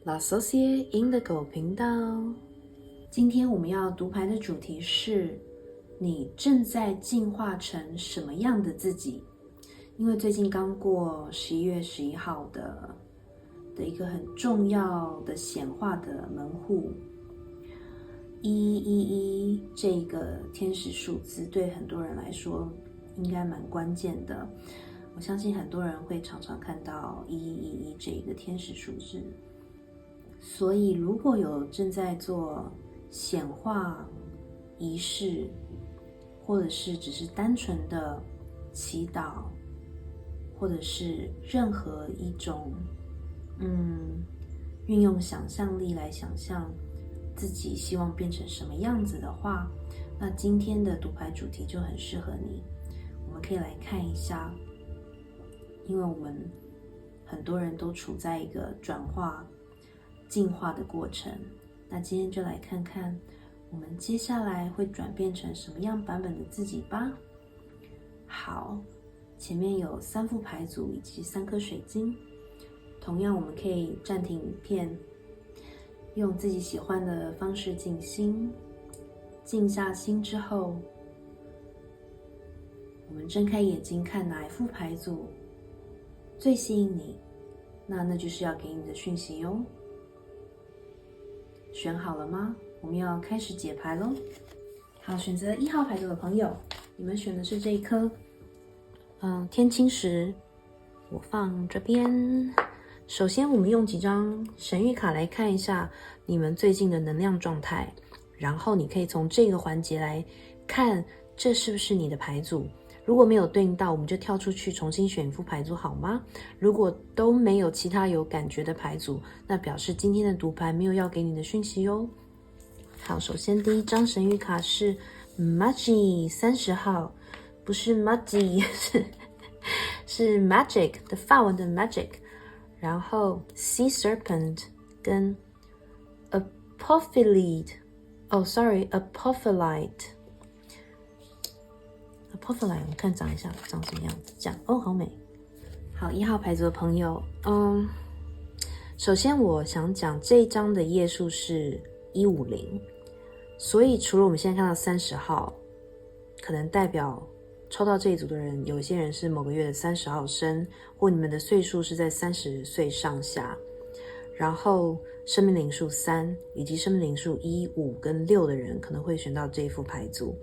La Société Indigo 频道。今天我们要读牌的主题是：你正在进化成什么样的自己？因为最近刚过11月11号的一个很重要的显化的门户111这个天使数字，对很多人来说应该蛮关键的。我相信很多人会常常看到1111这一个天使数字，所以如果有正在做显化仪式，或者是只是单纯的祈祷，或者是任何一种运用想象力来想象自己希望变成什么样子的话，那今天的读牌主题就很适合你。我们可以来看一下，因为我们很多人都处在一个转化进化的过程，那今天就来看看我们接下来会转变成什么样版本的自己吧。好，前面有3副牌组以及3颗水晶，同样我们可以暂停影片，用自己喜欢的方式静心。静下心之后，我们睁开眼睛看哪一副牌组最吸引你，那就是要给你的讯息哟。选好了吗？我们要开始解牌咯。好，选择1号牌组的朋友，你们选的是这一颗天青石，我放这边。首先我们用几张神谕卡来看一下你们最近的能量状态，然后你可以从这个环节来看这是不是你的牌组。如果没有对应到，我们就跳出去重新选一副牌组好吗？如果都没有其他有感觉的牌组，那表示今天的读牌没有要给你的讯息哟。好，首先第一张神谕卡是 Magi 30号，不是 Magi 是 Magic 的法文的 Magic， 然后 Sea Serpent 跟 Apophyllite Apophyllite 我看长一下长什么样子，这样好美。好，1号牌组的朋友，首先我想讲这一张的页数是150，所以除了我们现在看到30号，可能代表抽到这一组的人，有些人是某个月的30号生，或你们的岁数是在30岁上下，然后生命灵数3以及生命灵数1、5跟6的人可能会选到这一副牌组。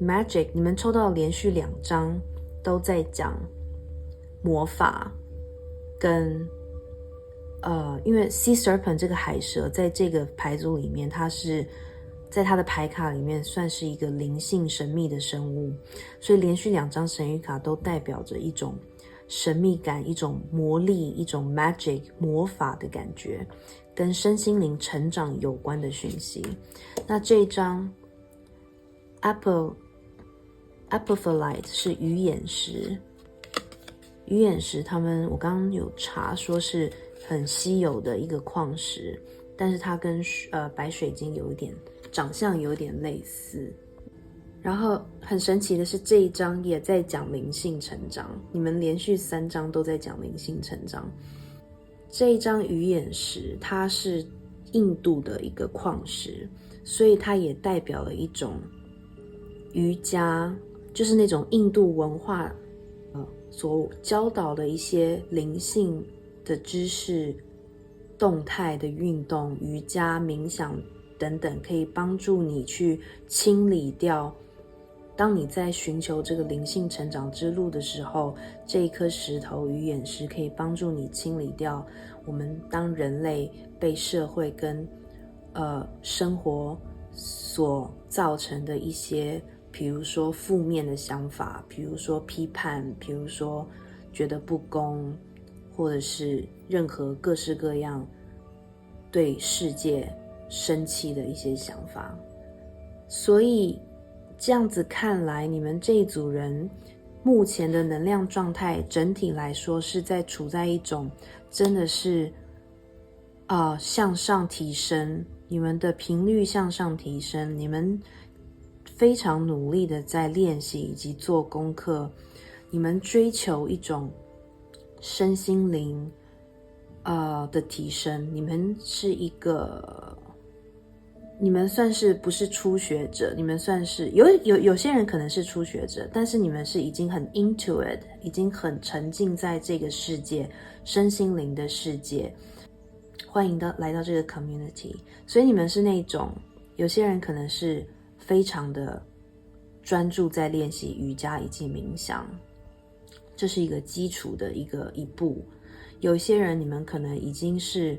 Magic 你们抽到连续2张都在讲魔法跟因为 Sea Serpent 这个海蛇在这个牌组里面，它是在它的牌卡里面算是一个灵性神秘的生物，所以连续2张神谕卡都代表着一种神秘感，一种魔力，一种 magic 魔法的感觉，跟身心灵成长有关的讯息。那这一张Apophyllite 是鱼眼石，鱼眼石我刚刚有查说是很稀有的一个矿石，但是它跟白水晶长相有点类似。然后很神奇的是，这一张也在讲灵性成长，你们连续3张都在讲灵性成长。这一张鱼眼石它是印度的一个矿石，所以它也代表了一种瑜伽，就是那种印度文化所教导的一些灵性的知识、动态的运动、瑜伽、冥想等等，可以帮助你去清理掉，当你在寻求这个灵性成长之路的时候，这一颗石头鱼眼石可以帮助你清理掉我们当人类被社会跟生活所造成的一些，比如说负面的想法，比如说批判，比如说觉得不公，或者是任何各式各样对世界生气的一些想法。所以这样子看来，你们这一组人目前的能量状态整体来说是处在一种真的是向上提升，你们的频率向上提升，你们非常努力的在练习以及做功课，你们追求一种身心灵的提升，你们是一个，你们算是不是初学者，你们算是有些人可能是初学者，但是你们是已经很 into it， 已经很沉浸在这个世界，身心灵的世界，欢迎来到这个 community。 所以你们是那种，有些人可能是非常的专注在练习瑜伽以及冥想，这是一个基础的一步。有一些人你们可能已经是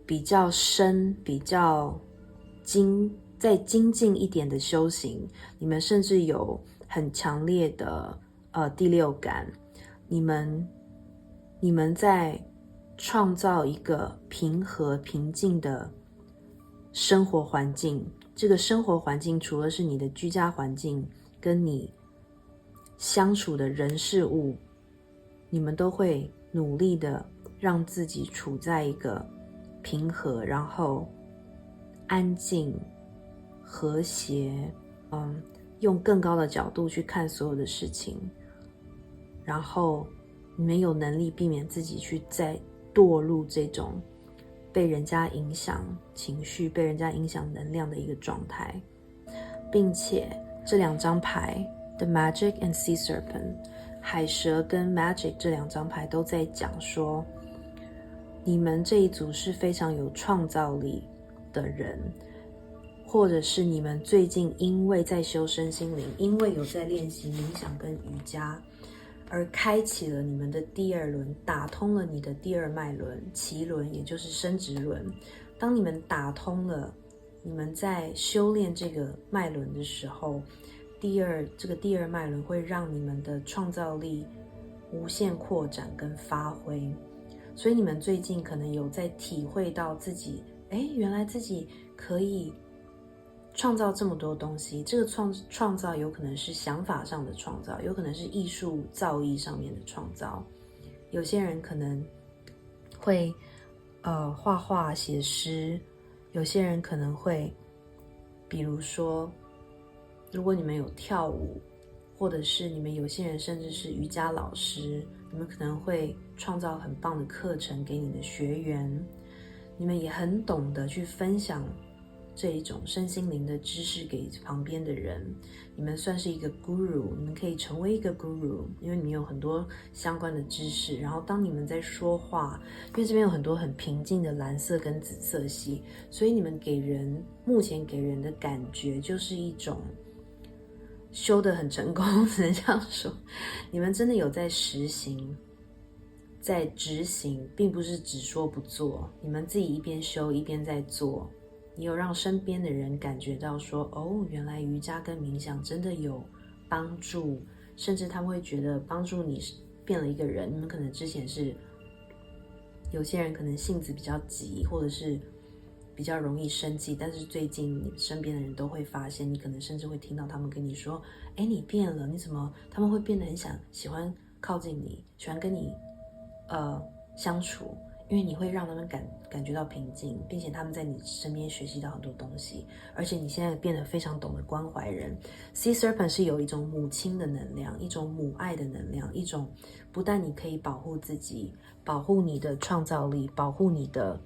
比较深，比较再精进一点的修行，你们甚至有很强烈的第六感，你们在创造一个平和平静的生活环境。这个生活环境除了是你的居家环境，跟你相处的人事物，你们都会努力的让自己处在一个平和，然后安静、和谐，用更高的角度去看所有的事情，然后你们有能力避免自己去再堕入这种被人家影响情绪、被人家影响能量的一个状态。并且这2张牌 The Magic and Sea Serpent， 海蛇跟 Magic 这2张牌都在讲说，你们这一组是非常有创造力的人，或者是你们最近因为在修身心灵，因为有在练习冥想跟瑜伽，而开启了你们的第2轮，打通了你的第2脉轮脐轮，也就是生殖轮。当你们打通了，你们在修炼这个脉轮的时候，这个第二脉轮会让你们的创造力无限扩展跟发挥。所以你们最近可能有在体会到自己，原来自己可以创造这么多东西。这个创造有可能是想法上的创造，有可能是艺术造诣上面的创造。有些人可能会画画写诗，有些人可能会比如说如果你们有跳舞，或者是你们有些人甚至是瑜伽老师，你们可能会创造很棒的课程给你的学员。你们也很懂得去分享这一种身心灵的知识给旁边的人，你们算是一个 guru， 你们可以成为一个 guru， 因为你们有很多相关的知识。然后当你们在说话，因为这边有很多很平静的蓝色跟紫色系，所以你们目前给人的感觉就是一种修得很成功，只能这样说。你们真的有在实行，在执行，并不是只说不做。你们自己一边修一边在做，你有让身边的人感觉到说，原来瑜伽跟冥想真的有帮助，甚至他们会觉得帮助你变了一个人。你们可能之前是有些人可能性子比较急，或者是比较容易生气，但是最近你身边的人都会发现，你可能甚至会听到他们跟你说，你变了，你怎么？他们会变得很喜欢靠近你，喜欢跟你相处，因为你会让他们感觉到平静，并且他们在你身边学习到很多东西。而且你现在变得非常懂得关怀人。Sea Serpent 是有一种母亲的能量，一种母爱的能量，一种不但你可以保护自己，保护你的创造力，保护你的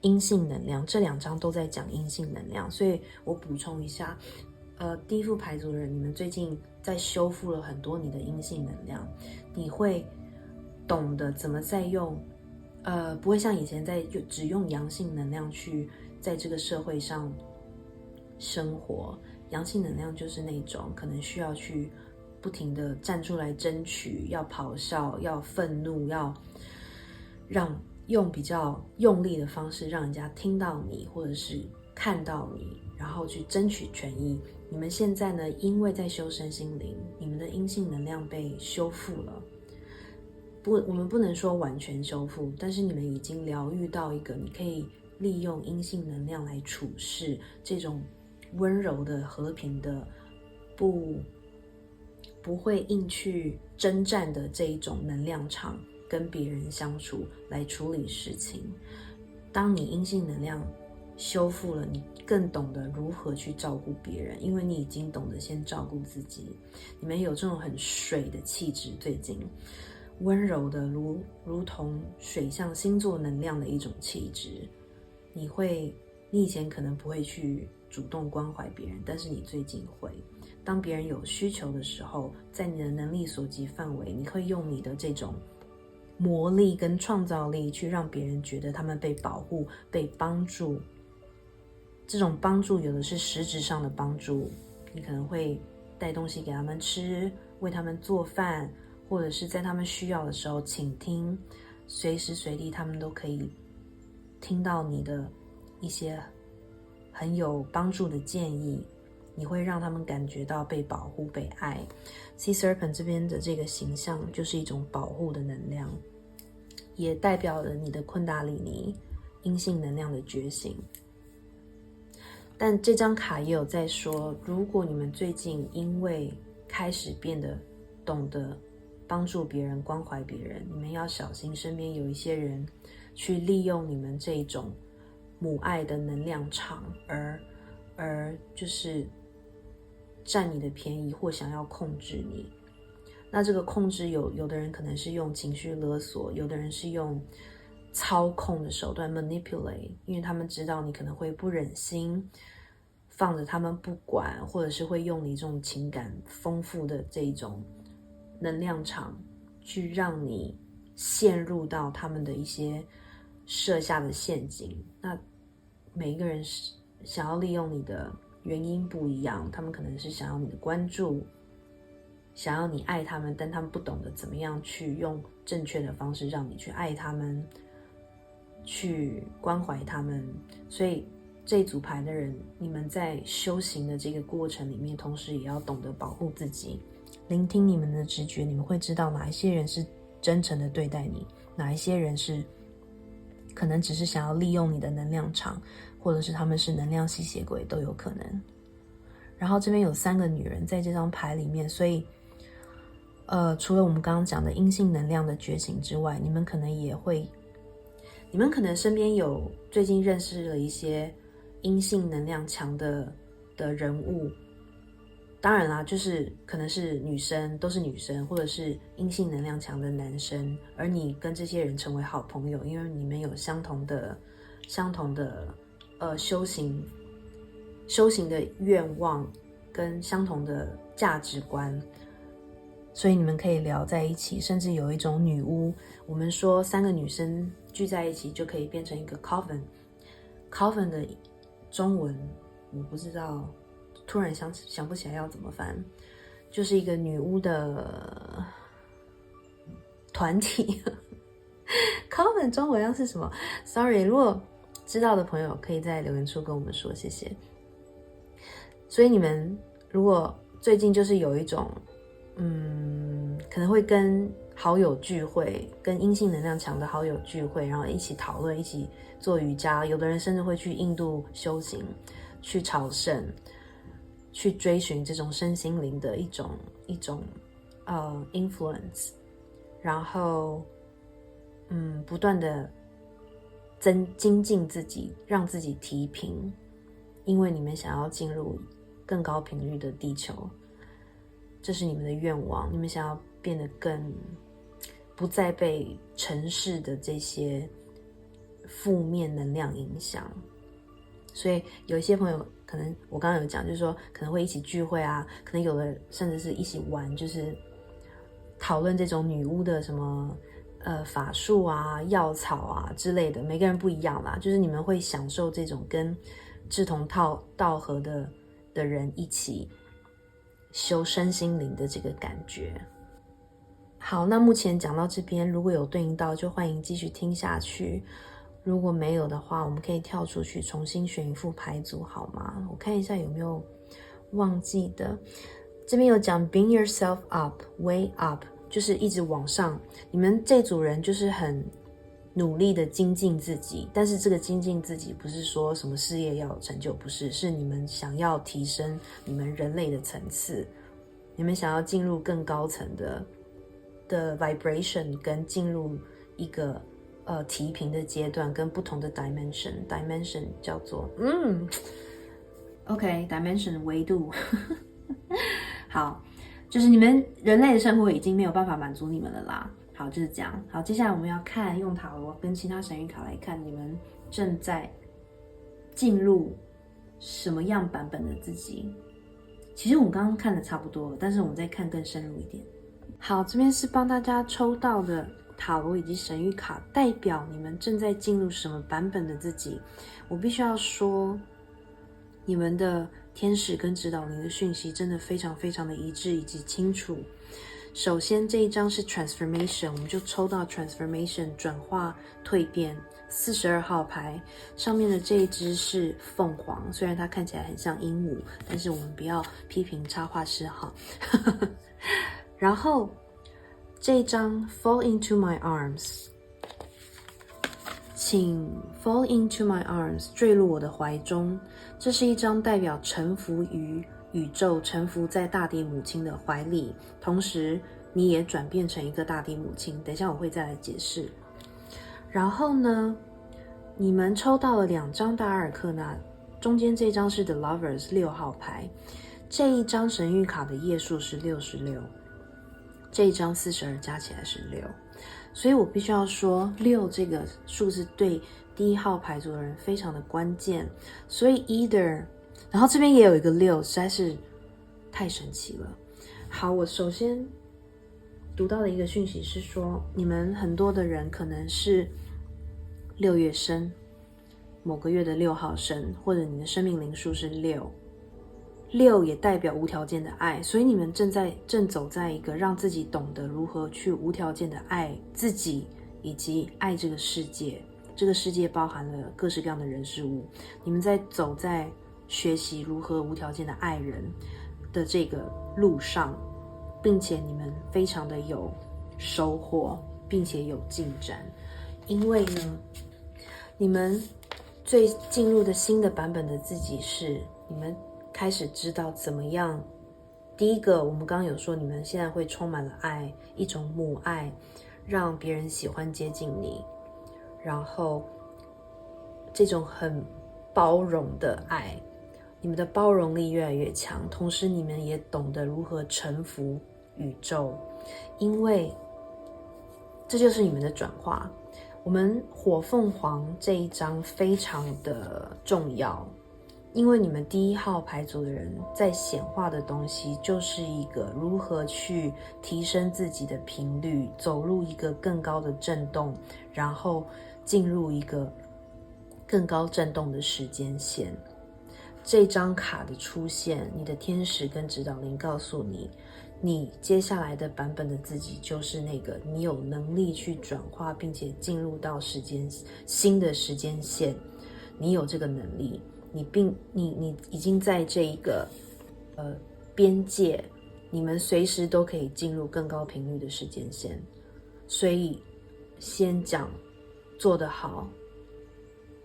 阴性能量。这2张都在讲阴性能量，所以我补充一下，第一副牌组的人，你们最近在修复了很多你的阴性能量，你会懂得怎么再用不会像以前只用阳性能量去在这个社会上生活。阳性能量就是那种可能需要去不停的站出来争取，要咆哮，要愤怒，要用比较用力的方式让人家听到你，或者是看到你，然后去争取权益。你们现在呢，因为在修身心灵，你们的阴性能量被修复了。我们不能说完全修复，但是你们已经疗愈到一个你可以利用阴性能量来处事，这种温柔的、和平的，不会硬去征战的这一种能量场，跟别人相处来处理事情。当你阴性能量修复了，你更懂得如何去照顾别人，因为你已经懂得先照顾自己。你们有这种很水的气质。最近温柔的如同水象星座能量的一种气质。你以前可能不会去主动关怀别人，但是你最近会。当别人有需求的时候，在你的能力所及范围，你会用你的这种魔力跟创造力去让别人觉得他们被保护、被帮助。这种帮助有的是实质上的帮助，你可能会带东西给他们吃，为他们做饭，或者是在他们需要的时候倾听，随时随地他们都可以听到你的一些很有帮助的建议，你会让他们感觉到被保护、被爱。Sea Serpent 这边的这个形象就是一种保护的能量，也代表了你的昆达里尼阴性能量的觉醒。但这张卡也有在说，如果你们最近因为开始变得懂得帮助别人、关怀别人，你们要小心身边有一些人去利用你们这种母爱的能量场，而就是占你的便宜或想要控制你。那这个控制有的人可能是用情绪勒索，有的人是用操控的手段 manipulate， 因为他们知道你可能会不忍心放着他们不管，或者是会用你这种情感丰富的这一种能量场去让你陷入到他们的一些设下的陷阱。那每一个人想要利用你的原因不一样，他们可能是想要你的关注，想要你爱他们，但他们不懂得怎么样去用正确的方式让你去爱他们，去关怀他们。所以这一组牌的人，你们在修行的这个过程里面，同时也要懂得保护自己，聆听你们的直觉，你们会知道哪一些人是真诚的对待你，哪一些人是可能只是想要利用你的能量场，或者是他们是能量吸血鬼都有可能。然后这边有3个女人在这张牌里面，所以除了我们刚刚讲的阴性能量的觉醒之外，你们可能身边有最近认识了一些阴性能量强的人物。当然啦，就是可能是女生，都是女生，或者是阴性能量强的男生，而你跟这些人成为好朋友，因为你们有相同的修行的愿望跟相同的价值观，所以你们可以聊在一起，甚至有一种女巫。我们说3个女生聚在一起就可以变成一个 coven 的中文我不知道，突然想不起来要怎么翻，就是一个女巫的团体coven 中文要是什么 sorry， 如果知道的朋友可以在留言处跟我们说，谢谢。所以你们如果最近就是有一种可能会跟好友聚会，跟阴性能量强的好友聚会，然后一起讨论，一起做瑜伽，有的人甚至会去印度修行，去朝圣，去追寻这种身心灵的一种influence， 然后不断的精进自己，让自己提频，因为你们想要进入更高频率的地球，这是你们的愿望，你们想要变得更不再被尘世的这些负面能量影响。所以有一些朋友可能我刚刚有讲，就是说可能会一起聚会啊，可能有的甚至是一起玩，就是讨论这种女巫的什么法术啊、药草啊之类的，每个人不一样啦，就是你们会享受这种跟志同道合的人一起修身心灵的这个感觉。好，那目前讲到这边，如果有对应到就欢迎继续听下去，如果没有的话，我们可以跳出去重新选一副牌组好吗？我看一下有没有忘记的。这边有讲 bring yourself up, way up， 就是一直往上。你们这组人就是很努力的精进自己，但是这个精进自己不是说什么事业要有成就，不是，是你们想要提升你们人类的层次，你们想要进入更高层的 vibration， 跟进入一个提频的阶段，跟不同的 dimension 叫做OK dimension 维度好，就是你们人类的生活已经没有办法满足你们了啦。好，就是这样。好，接下来我们要看用塔罗跟其他神谕卡来看，你们正在进入什么样版本的自己。其实我们刚刚看的差不多了，但是我们再看更深入一点。好，这边是帮大家抽到的塔罗以及神谕卡，代表你们正在进入什么版本的自己。我必须要说，你们的天使跟指导灵的讯息真的非常非常的一致以及清楚。首先这一张是 transformation， 我们就抽到 transformation 转化蜕变42号牌，上面的这一只是凤凰，虽然它看起来很像鹦鹉，但是我们不要批评插画师哈。然后这一张 fall into my arms， 请 fall into my arms， 坠入我的怀中。这是一张代表臣服于宇宙，臣服在大地母亲的怀里，同时你也转变成一个大地母亲。等一下我会再来解释。然后呢，你们抽到了2张大阿尔克纳，中间这张是 The Lovers 6号牌，这一张神谕卡的页数是66，这一张42加起来是6，所以我必须要说6这个数字对第1号牌组的人非常的关键。所以 either， 然后这边也有一个6，实在是太神奇了。好，我首先读到的一个讯息是说，你们很多的人可能是6月生，某个月的6号生，或者你的生命灵数是6也代表无条件的爱，所以你们正走在一个让自己懂得如何去无条件的爱自己，以及爱这个世界。这个世界包含了各式各样的人事物，你们走在学习如何无条件的爱人的这个路上，并且你们非常的有收获，并且有进展。因为呢，你们最进入的新的版本的自己是你们开始知道怎么样。第一个，我们刚刚有说，你们现在会充满了爱，一种母爱，让别人喜欢接近你，然后这种很包容的爱，你们的包容力越来越强，同时你们也懂得如何臣服宇宙，因为这就是你们的转化。我们火凤凰这一张非常的重要，因为你们第1号牌组的人在显化的东西就是一个如何去提升自己的频率，走入一个更高的震动，然后进入一个更高震动的时间线。这张卡的出现，你的天使跟指导灵告诉你，你接下来的版本的自己就是那个你有能力去转化，并且进入到新的时间线，你有这个能力，你已经在这一个边界，你们随时都可以进入更高频率的时间线。所以先讲做得好，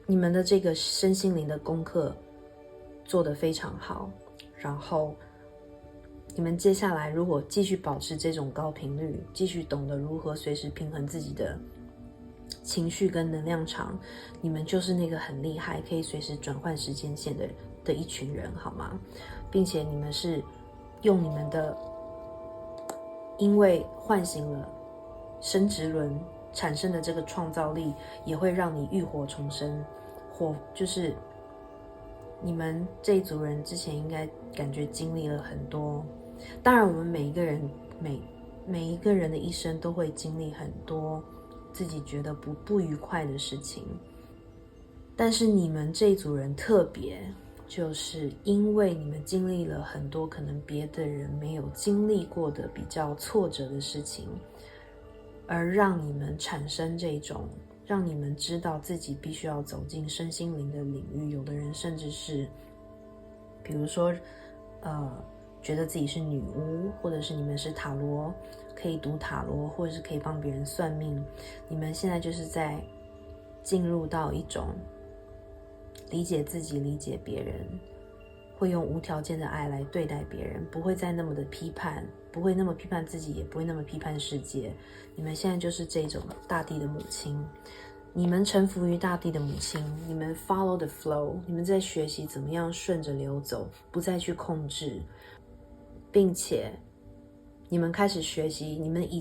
你们的这个身心灵的功课做得非常好，然后你们接下来如果继续保持这种高频率，继续懂得如何随时平衡自己的情绪跟能量场，你们就是那个很厉害可以随时转换时间线的一群人，好吗？并且你们是用你们的，因为唤醒了生殖轮产生的这个创造力，也会让你浴火重生。就是你们这一组人之前应该感觉经历了很多，当然我们每一个人的一生都会经历很多自己觉得不愉快的事情，但是你们这一组人特别，就是因为你们经历了很多可能别的人没有经历过的比较挫折的事情，而让你们产生这种让你们知道自己必须要走进身心灵的领域。有的人甚至是比如说觉得自己是女巫，或者是你们是塔罗，可以读塔罗，或者是可以帮别人算命。你们现在就是在进入到一种理解自己，理解别人，会用无条件的爱来对待别人，不会再那么的批判，不会那么批判自己，也不会那么批判世界。你们现在就是这种大地的母亲，你们臣服于大地的母亲，你们 follow the flow， 你们在学习怎么样顺着流走，不再去控制，并且你们开始学习，你们以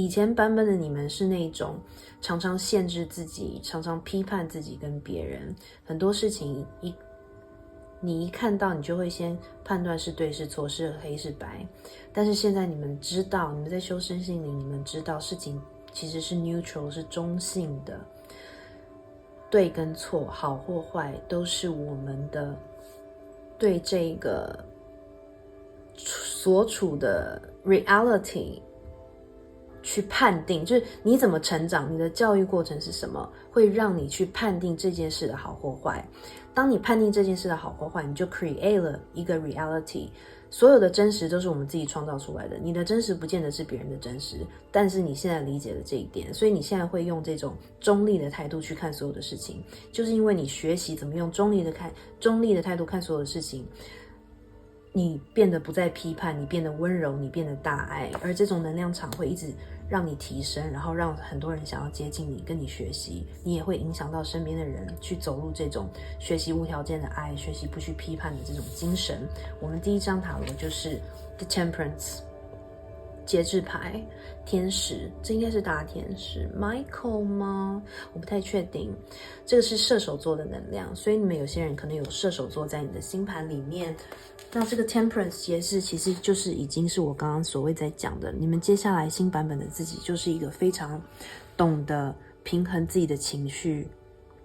前版本的你们是那种常常限制自己，常常批判自己跟别人，很多事情你一看到你就会先判断是对是错，是黑是白。但是现在你们知道，你们在修身心灵，你们知道事情其实是 neutral， 是中性的，对跟错，好或坏，都是我们的对这个所处的 reality 去判定，就是你怎么成长，你的教育过程是什么，会让你去判定这件事的好或坏。当你判定这件事的好或坏，你就 create 了一个 reality。所有的真实都是我们自己创造出来的，你的真实不见得是别人的真实，但是你现在理解了这一点，所以你现在会用这种中立的态度去看所有的事情，就是因为你学习怎么用中立的态度看所有的事情，你变得不再批判，你变得温柔，你变得大爱，而这种能量场会一直让你提升，然后让很多人想要接近你，跟你学习，你也会影响到身边的人去走入这种学习无条件的爱，学习不去批判的这种精神。我们第一张塔罗就是 The Temperance 节制牌，天使，这应该是大天使 Michael 吗？我不太确定。这个是射手座的能量，所以你们有些人可能有射手座在你的星盘里面。那这个 Temperance 节制其实就是已经是我刚刚所谓在讲的，你们接下来新版本的自己就是一个非常懂得平衡自己的情绪，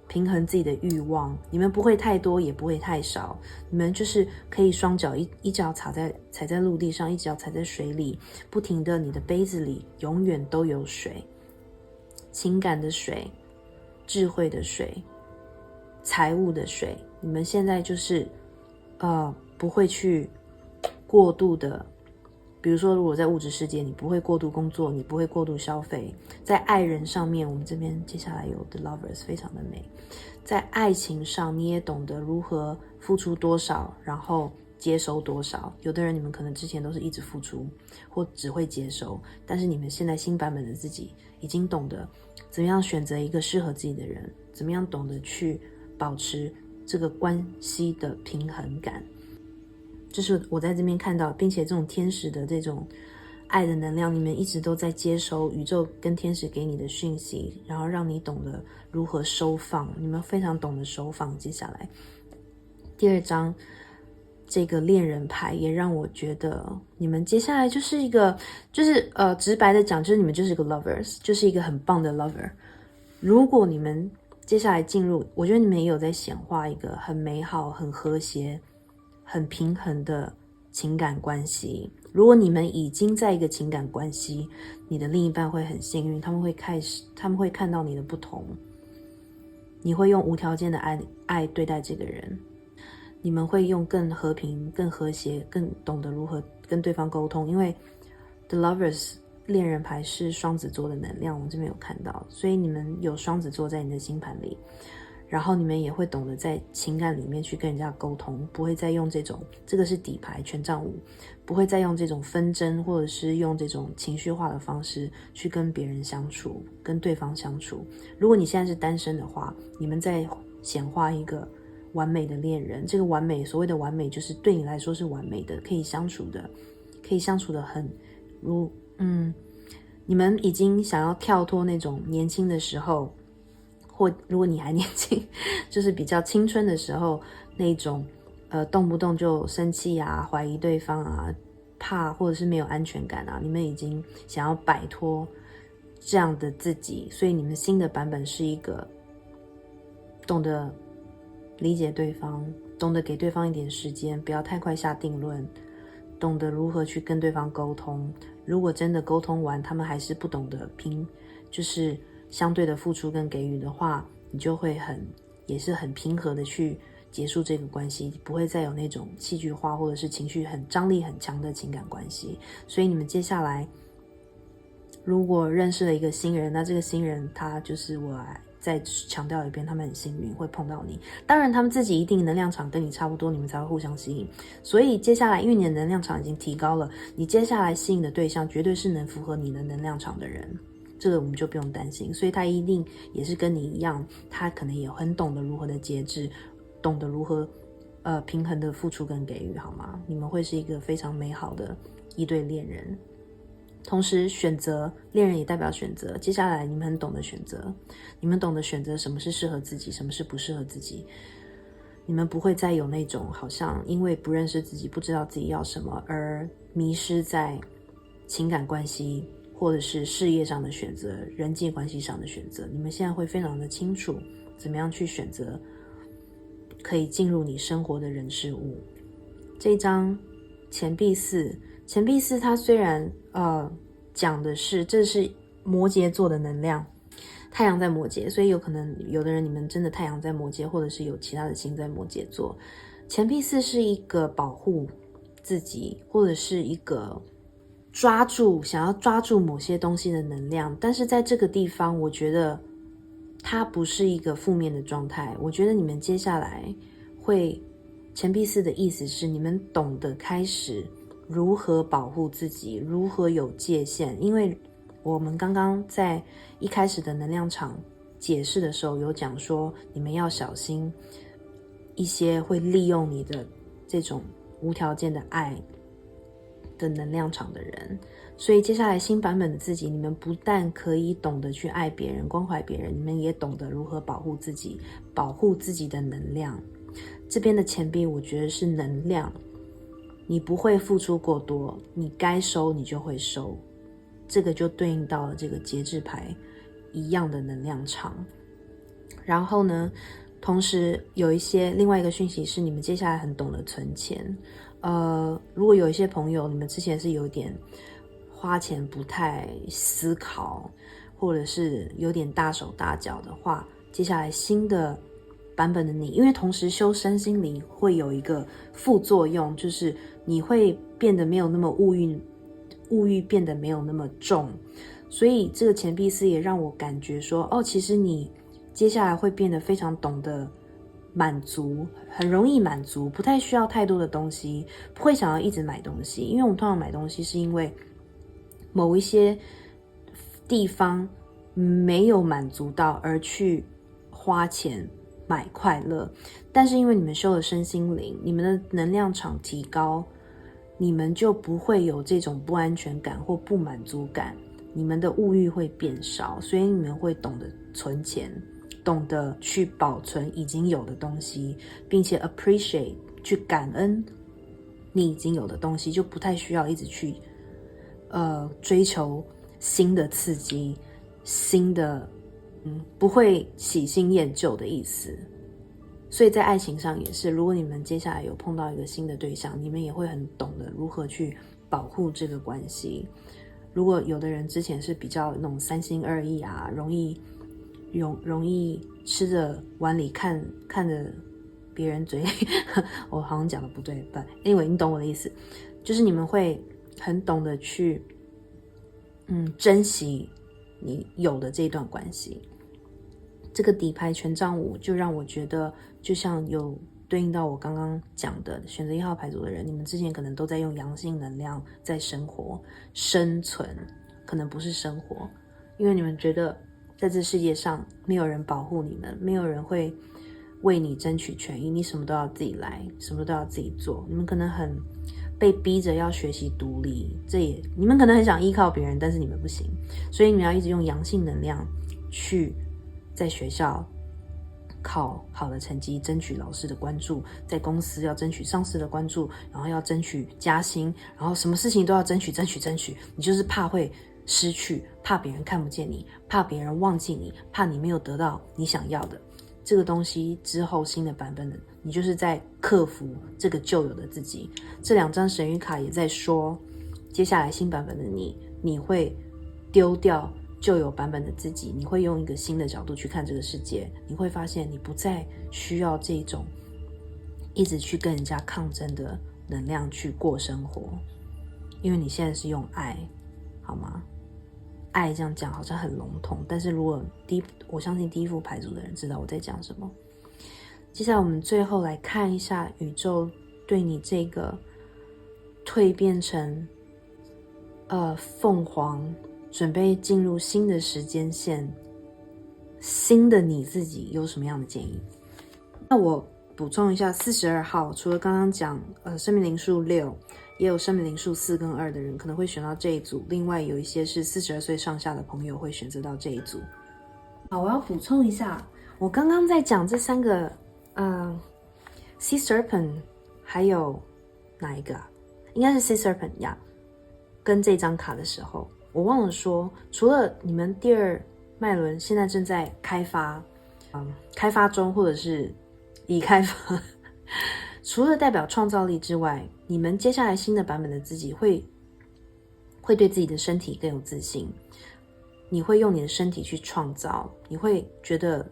平衡自己的欲望，你们不会太多也不会太少，你们就是可以双脚一脚踩在陆地上，一脚踩在水里，不停的，你的杯子里永远都有水，情感的水，智慧的水，财务的水，你们现在就是不会去过度的，比如说如果在物质世界，你不会过度工作，你不会过度消费。在爱人上面，我们这边接下来有 The Lovers 非常的美，在爱情上你也懂得如何付出多少，然后接收多少。有的人你们可能之前都是一直付出或只会接收，但是你们现在新版本的自己已经懂得怎么样选择一个适合自己的人，怎么样懂得去保持这个关系的平衡感。这是我在这边看到，并且这种天使的这种爱的能量，你们一直都在接收宇宙跟天使给你的讯息，然后让你懂得如何收放，你们非常懂得收放。接下来第二张这个恋人牌也让我觉得你们接下来就是一个直白的讲，就是你们就是一个 lovers， 就是一个很棒的 lover。 如果你们接下来进入，我觉得你们也有在显化一个很美好很和谐很平衡的情感关系。如果你们已经在一个情感关系，你的另一半会很幸运，他们会看到你的不同，你会用无条件的爱对待这个人，你们会用更和平更和谐更懂得如何跟对方沟通。因为 The Lovers 恋人牌是双子座的能量，我们这边有看到，所以你们有双子座在你的星盘里，然后你们也会懂得在情感里面去跟人家沟通，不会再用这个是底牌权杖五，不会再用这种纷争或者是用这种情绪化的方式去跟别人相处，跟对方相处。如果你现在是单身的话，你们在显化一个完美的恋人，这个完美，所谓的完美就是对你来说是完美的，可以相处的很你们已经想要跳脱那种年轻的时候，或如果你还年轻，就是比较青春的时候那种动不动就生气啊，怀疑对方啊，怕或者是没有安全感啊，你们已经想要摆脱这样的自己，所以你们新的版本是一个懂得理解对方，懂得给对方一点时间，不要太快下定论，懂得如何去跟对方沟通。如果真的沟通完他们还是不懂得就是相对的付出跟给予的话，你就会也是很平和的去结束这个关系，不会再有那种戏剧化或者是情绪张力很强的情感关系。所以你们接下来如果认识了一个新人，那这个新人他就是我再强调一遍，他们很幸运会碰到你，当然他们自己一定能量场跟你差不多，你们才会互相吸引。所以接下来因为你的能量场已经提高了，你接下来吸引的对象绝对是能符合你的能量场的人，这个我们就不用担心。所以他一定也是跟你一样，他可能也很懂得如何的节制，懂得如何平衡的付出跟给予，好吗？你们会是一个非常美好的一对恋人。同时选择，恋人也代表选择。接下来你们很懂得选择，你们懂得选择什么是适合自己，什么是不适合自己。你们不会再有那种好像因为不认识自己，不知道自己要什么而迷失在情感关系或者是事业上的选择，人际关系上的选择。你们现在会非常的清楚怎么样去选择可以进入你生活的人事物。这一张钱币四，钱币四它虽然讲的是这是摩羯座的能量，太阳在摩羯，所以有可能有的人你们真的太阳在摩羯，或者是有其他的星在摩羯座。钱币四是一个保护自己，或者是一个想要抓住某些东西的能量，但是在这个地方我觉得它不是一个负面的状态。我觉得你们接下来会，钱币四的意思是你们懂得开始如何保护自己，如何有界限。因为我们刚刚在一开始的能量场解释的时候有讲说，你们要小心一些会利用你的这种无条件的爱的能量场的人。所以接下来新版本的自己，你们不但可以懂得去爱别人，关怀别人，你们也懂得如何保护自己，保护自己的能量。这边的钱币我觉得是能量，你不会付出过多，你该收你就会收。这个就对应到了这个节制牌一样的能量场。然后呢，同时有一些另外一个讯息是，你们接下来很懂得存钱。如果有一些朋友你们之前是有点花钱不太思考，或者是有点大手大脚的话，接下来新的版本的你，因为同时修身心灵会有一个副作用，就是你会变得没有那么物欲变得没有那么重。所以这个钱币四也让我感觉说，其实你接下来会变得非常懂得满足，很容易满足，不太需要太多的东西，不会想要一直买东西。因为我们通常买东西是因为某一些地方没有满足到而去花钱买快乐。但是因为你们修了身心灵，你们的能量场提高，你们就不会有这种不安全感或不满足感，你们的物欲会变少，所以你们会懂得存钱，懂得去保存已经有的东西，并且 appreciate 去感恩你已经有的东西，就不太需要一直去追求新的刺激，新的不会喜新厌旧的意思。所以在爱情上也是，如果你们接下来有碰到一个新的对象，你们也会很懂得如何去保护这个关系。如果有的人之前是比较那种三心二意啊，容易吃着碗里看着别人嘴里我好像讲的不对，but anyway 你懂我的意思，就是你们会很懂得去珍惜你有的这段关系。这个底牌权杖五就让我觉得，就像有对应到我刚刚讲的选择1号牌组的人，你们之前可能都在用阳性能量在生活生存，可能不是生活，因为你们觉得在这世界上没有人保护你们，没有人会为你争取权益，你什么都要自己来，什么都要自己做。你们可能很被逼着要学习独立，你们可能很想依靠别人，但是你们不行，所以你们要一直用阳性能量去在学校考好的成绩，争取老师的关注，在公司要争取上司的关注，然后要争取加薪，然后什么事情都要争取，你就是怕会失去，怕别人看不见你，怕别人忘记你，怕你没有得到你想要的这个东西。之后新的版本的你就是在克服这个旧有的自己。这2张神谕卡也在说，接下来新版本的你会丢掉旧有版本的自己，你会用一个新的角度去看这个世界，你会发现你不再需要这种一直去跟人家抗争的能量去过生活，因为你现在是用爱，好吗？爱这样讲好像很笼统，但是如果我相信第一副牌组的人知道我在讲什么。接下来我们最后来看一下宇宙对你这个蜕变成凤凰，准备进入新的时间线，新的你自己有什么样的建议？那我补充一下，42号除了刚刚讲生命灵数6也有生命灵数4跟2的人可能会选到这一组，另外有一些是42岁上下的朋友会选择到这一组。好，我要补充一下，我刚刚在讲这3个Sea Serpent 还有哪一个啊？应该是 Sea Serpent 呀，跟这张卡的时候，我忘了说，除了你们第2脉轮现在正在开发中，或者是已开发除了代表创造力之外，你们接下来新的版本的自己会对自己的身体更有自信，你会用你的身体去创造，你会觉得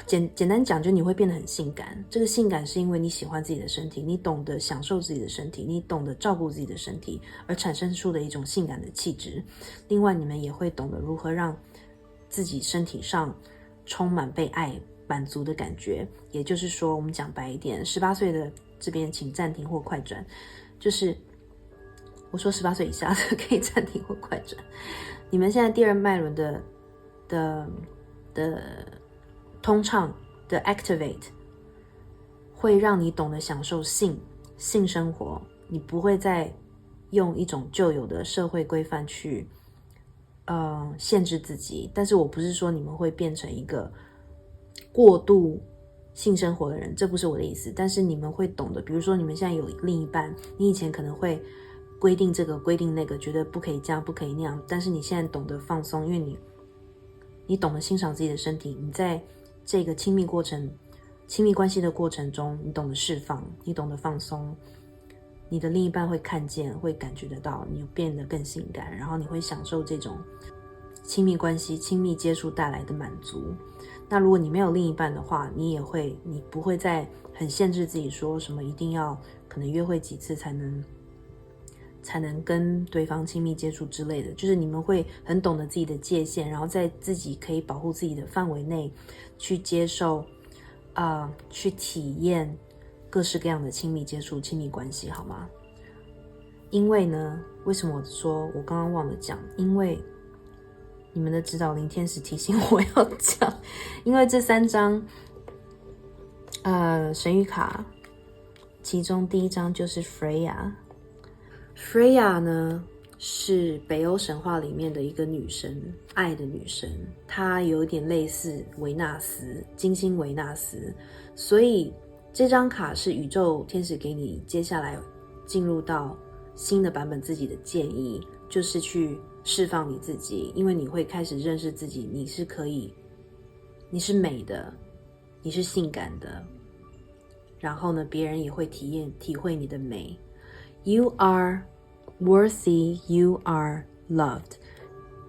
简单讲，就你会变得很性感。这个性感是因为你喜欢自己的身体，你懂得享受自己的身体，你懂得照顾自己的身体，而产生出的一种性感的气质。另外，你们也会懂得如何让自己身体上充满被爱满足的感觉。也就是说，我们讲白一点，18岁的这边请暂停或快转，就是我说18岁以下的可以暂停或快转。你们现在第2脉轮的通畅的 activate 会让你懂得享受性生活，你不会再用一种旧有的社会规范去限制自己。但是我不是说你们会变成一个过度性生活的人，这不是我的意思。但是你们会懂得，比如说你们现在有另一半，你以前可能会规定这个规定那个，觉得不可以这样不可以那样，但是你现在懂得放松，因为你懂得欣赏自己的身体，你在这个亲密关系的过程中，你懂得释放，你懂得放松，你的另一半会看见，会感觉得到你变得更性感，然后你会享受这种亲密关系、亲密接触带来的满足。那如果你没有另一半的话，你不会再很限制自己，说什么一定要可能约会几次才能跟对方亲密接触之类的，就是你们会很懂得自己的界限，然后在自己可以保护自己的范围内去接受去体验各式各样的亲密接触、亲密关系，好吗？因为呢，为什么我说我刚刚忘了讲？因为你们的指导灵天使提醒我要讲，因为这3张神谕卡，其中第1张就是 Freya。Freya 呢是北欧神话里面的一个女神，爱的女神，她有点类似维纳斯，金星维纳斯。所以这张卡是宇宙天使给你接下来进入到新的版本自己的建议，就是去释放你自己，因为你会开始认识自己，你是美的，你是性感的，然后呢，别人也会体会你的美。You are worthy, you are loved.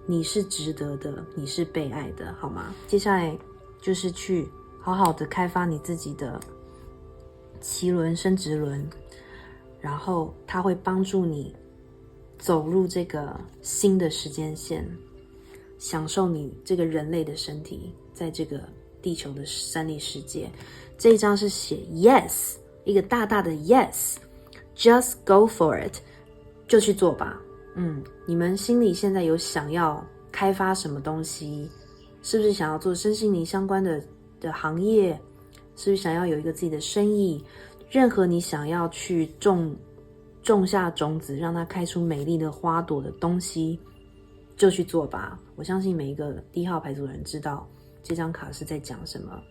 你是值得的，你是被爱的，好吗？接下来就是去好好的开发你自己的脐轮、生殖轮，然后它会帮助你走入这个新的时间线，享受你这个人类的身体在这个地球的三力世界。这一张是写 yes， 一个大大的 yes，just go for it， 就去做吧。你们心里现在有想要开发什么东西？是不是想要做身心灵相关的行业？是不是想要有一个自己的生意？任何你想要去种下种子，让它开出美丽的花朵的东西，就去做吧。我相信每一个1号牌组的人知道这张卡是在讲什么，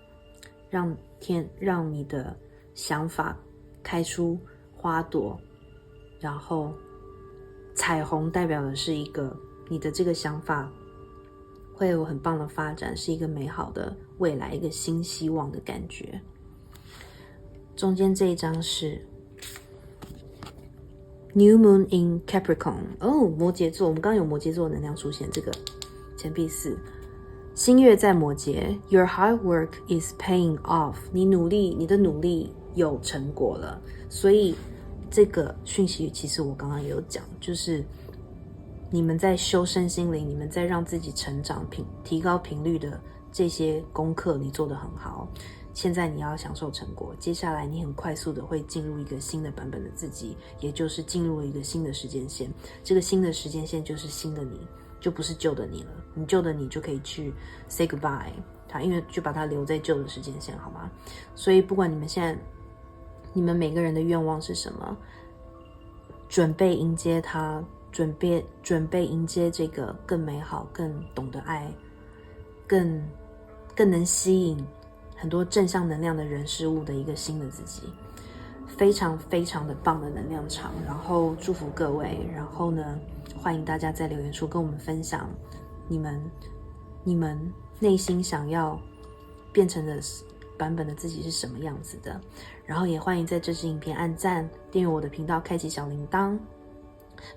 让你的想法开出花朵，然后彩虹代表的是一个你的这个想法会有很棒的发展，是一个美好的未来，一个新希望的感觉。中间这一张是 New Moon in Capricorn， 摩羯座，我们刚刚有摩羯座的能量出现，这个钱币4，新月在摩羯 Your hard work is paying off， 你的努力有成果了。所以这个讯息其实我刚刚也有讲，就是你们在修身心灵，你们在让自己成长提高频率的这些功课你做得很好，现在你要享受成果，接下来你很快速的会进入一个新的版本的自己，也就是进入了一个新的时间线。这个新的时间线就是新的你，就不是旧的你了。你旧的你就可以去 say goodbye 因为就把它留在旧的时间线，好吗？所以不管你们现在你们每个人的愿望是什么，准备迎接它，准备迎接这个更美好、更懂得爱、更能吸引很多正向能量的人事物的一个新的自己。非常非常的棒的能量场，然后祝福各位，然后呢，欢迎大家在留言处跟我们分享你们内心想要变成的版本的自己是什么样子的，然后也欢迎在这支影片按赞、订阅我的频道、开启小铃铛，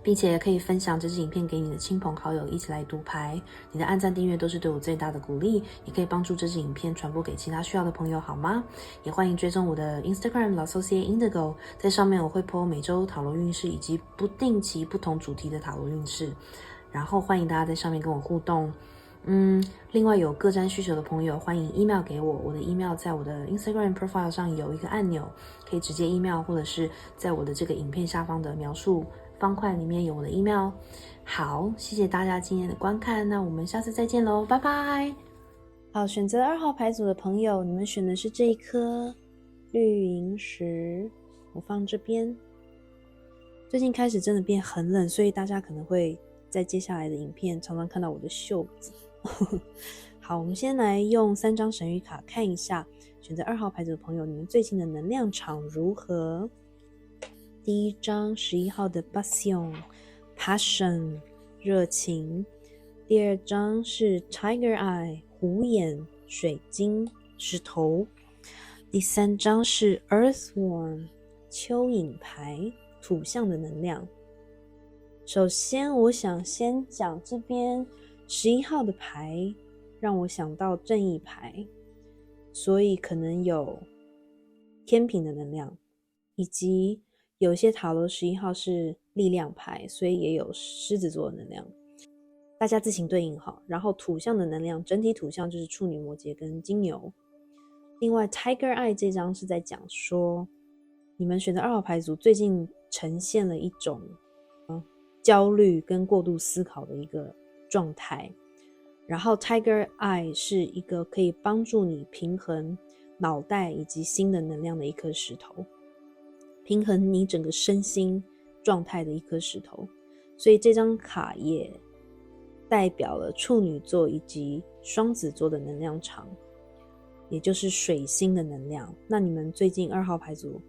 并且也可以分享这支影片给你的亲朋好友一起来读牌。你的按赞订阅都是对我最大的鼓励，也可以帮助这支影片传播给其他需要的朋友，好吗？也欢迎追踪我的 Instagram 老 Socie Indigo， 在上面我会 po 每周塔罗运势以及不定期不同主题的塔罗运势，然后欢迎大家在上面跟我互动。另外有个占需求的朋友，欢迎 email 给我，我的 email 在我的 Instagram profile 上有一个按钮，可以直接 email， 或者是在我的这个影片下方的描述方块里面有我的 email。 好，谢谢大家今天的观看，那我们下次再见咯，拜拜。好，选择2号牌组的朋友，你们选的是这一颗绿萤石，我放这边。最近开始真的变很冷，所以大家可能会在接下来的影片常常看到我的袖子好，我们先来用3张神谕卡看一下选择2号牌组的朋友，你们最近的能量场如何。第一张11号的 Passion 热情。第二张是 Tiger Eye 虎眼水晶石头。第三张是 Earthworm 蚯蚓牌土象的能量。首先我想先讲这边11号的牌让我想到正义牌，所以可能有天平的能量，以及有些塔罗11号是力量牌，所以也有狮子座的能量，大家自行对应好。然后土象的能量，整体土象就是处女、摩羯跟金牛。另外 Tiger Eye 这张是在讲说你们选择2号牌组最近呈现了一种焦虑跟过度思考的一个状态，然后 Tiger Eye 是一个可以帮助你平衡脑袋以及心的能量的一颗石头，平衡你整个身心状态的一颗石头，所以这张卡也代表了处女座以及双子座的能量场，也就是水星的能量。那你们最近2号牌组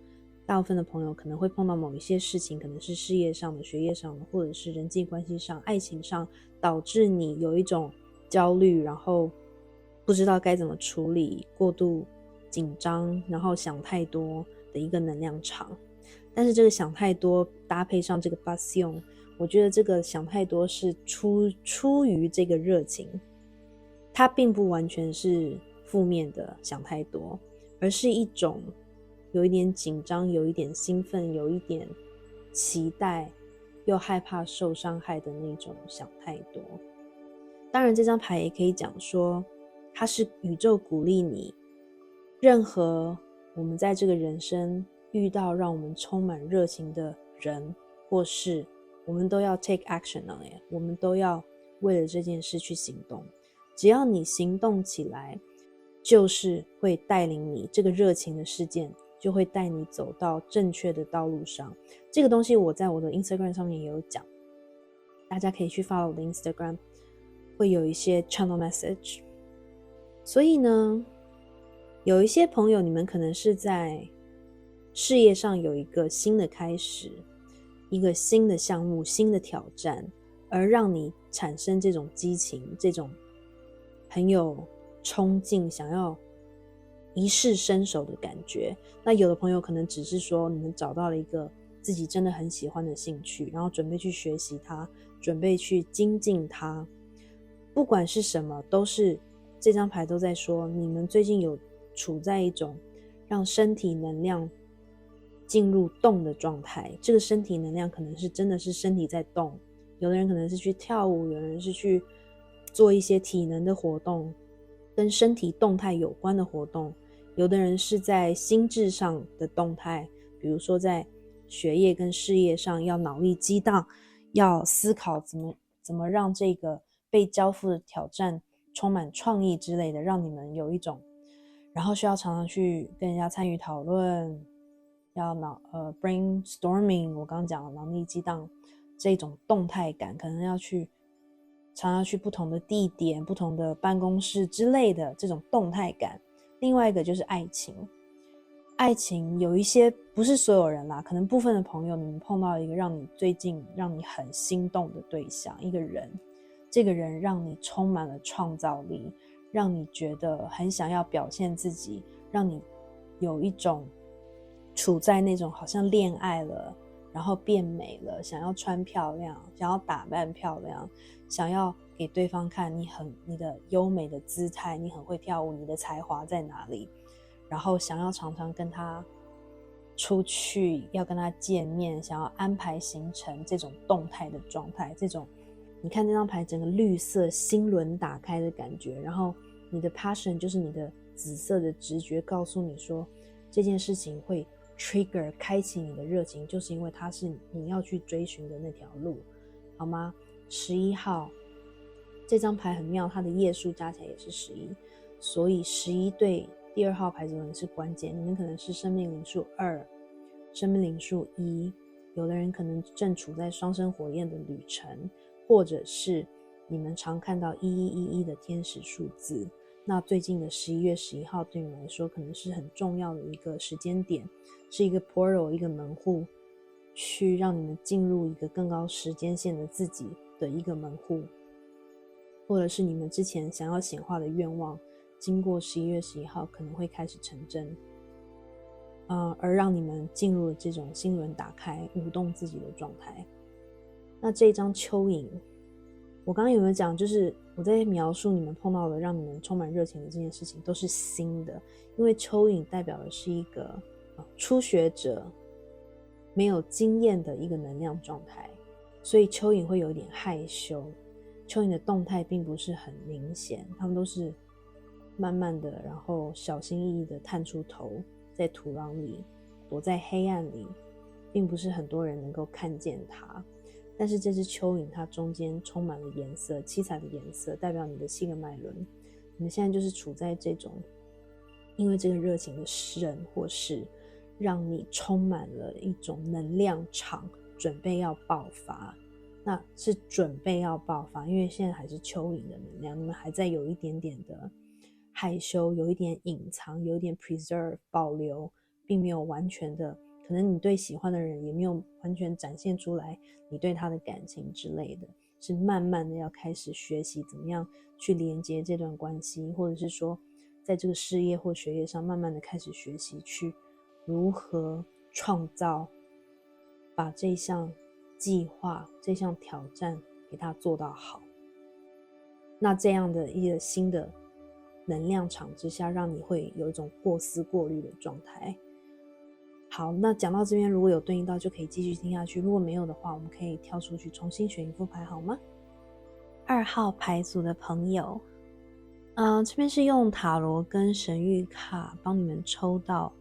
大部分的朋友可能会碰到某一些事情，可能是事业上的、学业上的，或者是人际关系上、爱情上，导致你有一种焦虑，然后不知道该怎么处理，过度紧张，然后想太多的一个能量场。但是这个想太多搭配上这个 passion， 我觉得这个想太多是出于这个热情，它并不完全是负面的想太多，而是一种有一点紧张，有一点兴奋，有一点期待，又害怕受伤害的那种想太多。当然这张牌也可以讲说它是宇宙鼓励你，任何我们在这个人生遇到让我们充满热情的人或事，我们都要 take action on it， 我们都要为了这件事去行动。只要你行动起来，就是会带领你，这个热情的事件就会带你走到正确的道路上。这个东西我在我的 Instagram 上面也有讲，大家可以去 follow 我的 Instagram， 会有一些 channel message。 所以呢，有一些朋友你们可能是在事业上有一个新的开始，一个新的项目、新的挑战，而让你产生这种激情，这种很有冲劲，想要一试身手的感觉。那有的朋友可能只是说你们找到了一个自己真的很喜欢的兴趣，然后准备去学习它，准备去精进它。不管是什么，都是这张牌都在说你们最近有处在一种让身体能量进入动的状态。这个身体能量可能是真的是身体在动，有的人可能是去跳舞，有的人是去做一些体能的活动，跟身体动态有关的活动，有的人是在心智上的动态，比如说在学业跟事业上要脑力激荡，要思考怎么让这个被交付的挑战充满创意之类的，让你们有一种，然后需要常常去跟人家参与讨论，要brainstorming，我刚刚讲的脑力激荡这种动态感，可能常要去不同的地点、不同的办公室之类的这种动态感。另外一个就是爱情，爱情有一些不是所有人啦，可能部分的朋友你们碰到一个最近让你很心动的对象，一个人，这个人让你充满了创造力，让你觉得很想要表现自己，让你有一种处在那种好像恋爱了，然后变美了，想要穿漂亮，想要打扮漂亮，想要给对方看你的优美的姿态，你很会跳舞，你的才华在哪里，然后想要常常跟他出去，要跟他见面，想要安排行程，这种动态的状态，这种你看这张牌整个绿色心轮打开的感觉，然后你的 passion 就是你的紫色的直觉告诉你说这件事情会 trigger 开启你的热情，就是因为它是你要去追寻的那条路，好吗？11号这张牌很妙，它的页数加起来也是11，所以11对第2号牌组的人是关键，你们可能是生命灵数2，生命灵数1，有的人可能正处在双生火焰的旅程，或者是你们常看到1111的天使数字。那最近的11月11号对你们来说可能是很重要的一个时间点，是一个 portal， 一个门户，去让你们进入一个更高时间线的自己的一个门户，或者是你们之前想要显化的愿望经过11月11号可能会开始成真，而让你们进入了这种心轮打开舞动自己的状态。那这一张蚯蚓，我刚刚有没有讲，就是我在描述你们碰到的让你们充满热情的这件事情都是新的，因为蚯蚓代表的是一个初学者没有经验的一个能量状态，所以蚯蚓会有点害羞，蚯蚓的动态并不是很明显，他们都是慢慢的然后小心翼翼的探出头，在土壤里躲在黑暗里，并不是很多人能够看见它。但是这只蚯蚓它中间充满了颜色，七彩的颜色代表你的7个脉轮，你们现在就是处在这种因为这个热情的人或是让你充满了一种能量场，准备要爆发。那是准备要爆发，因为现在还是蚯蚓的能量，你们还在有一点点的害羞，有一点隐藏，有一点 preserve 保留，并没有完全的，可能你对喜欢的人也没有完全展现出来你对他的感情之类的，是慢慢的要开始学习怎么样去连接这段关系，或者是说在这个事业或学业上慢慢的开始学习去如何创造，把这项计划这项挑战给它做到好。那这样的一个新的能量场之下，让你会有一种过思过虑的状态。好，那讲到这边如果有对应到就可以继续听下去，如果没有的话我们可以跳出去重新选一副牌好吗？2号牌组的朋友这边是用塔罗跟神谕卡帮你们抽到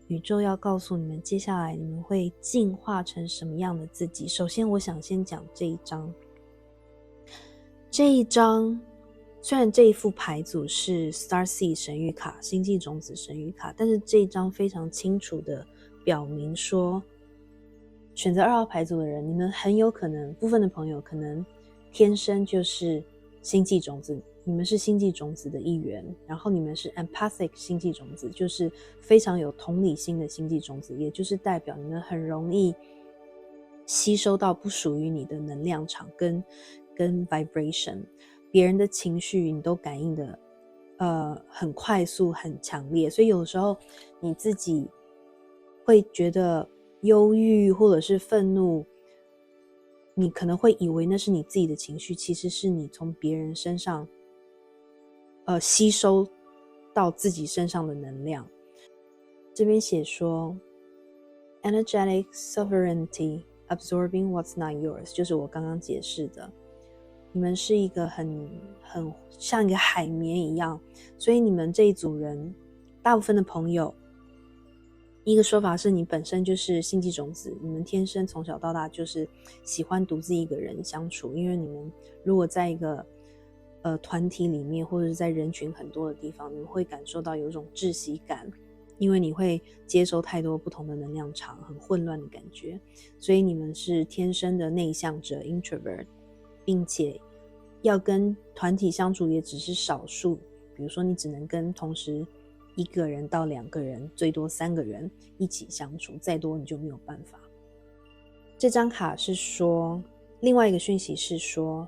宇宙要告诉你们接下来你们会进化成什么样的自己。首先我想先讲这一张，虽然这一副牌组是 Starseed 神谕卡，星际种子神谕卡，但是这一张非常清楚的表明说，选择2号牌组的人，你们很有可能部分的朋友可能天生就是星际种子，你们是星际种子的一员，然后你们是 empathic 星际种子，就是非常有同理心的星际种子，也就是代表你们很容易吸收到不属于你的能量场跟 vibration， 别人的情绪你都感应的很快速很强烈，所以有的时候你自己会觉得忧郁或者是愤怒，你可能会以为那是你自己的情绪，其实是你从别人身上吸收到自己身上的能量。这边写说 energetic sovereignty absorbing what's not yours， 就是我刚刚解释的，你们是一个很像一个海绵一样，所以你们这一组人大部分的朋友，一个说法是你本身就是星际种子，你们天生从小到大就是喜欢独自一个人相处，因为你们如果在一个团体里面或者是在人群很多的地方，你们会感受到有一种窒息感，因为你会接收太多不同的能量场，很混乱的感觉，所以你们是天生的内向者 introvert， 并且要跟团体相处也只是少数，比如说你只能跟同时1个人到2个人，最多3个人一起相处，再多你就没有办法。这张卡是说，另外一个讯息是说，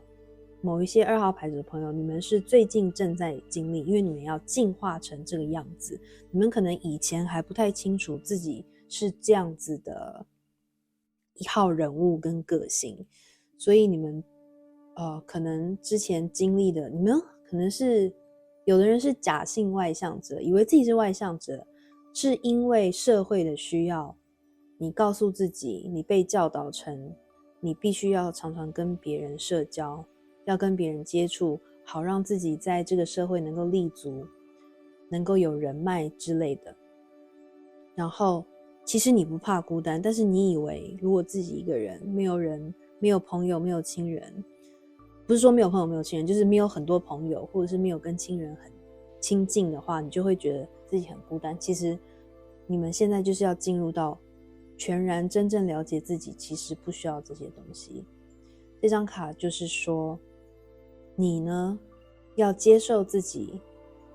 某一些2号牌组的朋友，你们是最近正在经历，因为你们要进化成这个样子，你们可能以前还不太清楚自己是这样子的一号人物跟个性，所以你们可能之前经历的，你们可能是有的人是假性外向者，以为自己是外向者，是因为社会的需要，你告诉自己，你被教导成你必须要常常跟别人社交，要跟别人接触，好让自己在这个社会能够立足，能够有人脉之类的。然后其实你不怕孤单，但是你以为如果自己一个人，没有人，没有朋友，没有亲人，不是说没有朋友没有亲人，就是没有很多朋友，或者是没有跟亲人很亲近的话，你就会觉得自己很孤单。其实你们现在就是要进入到全然真正了解自己，其实不需要这些东西。这张卡就是说，你呢要接受自己，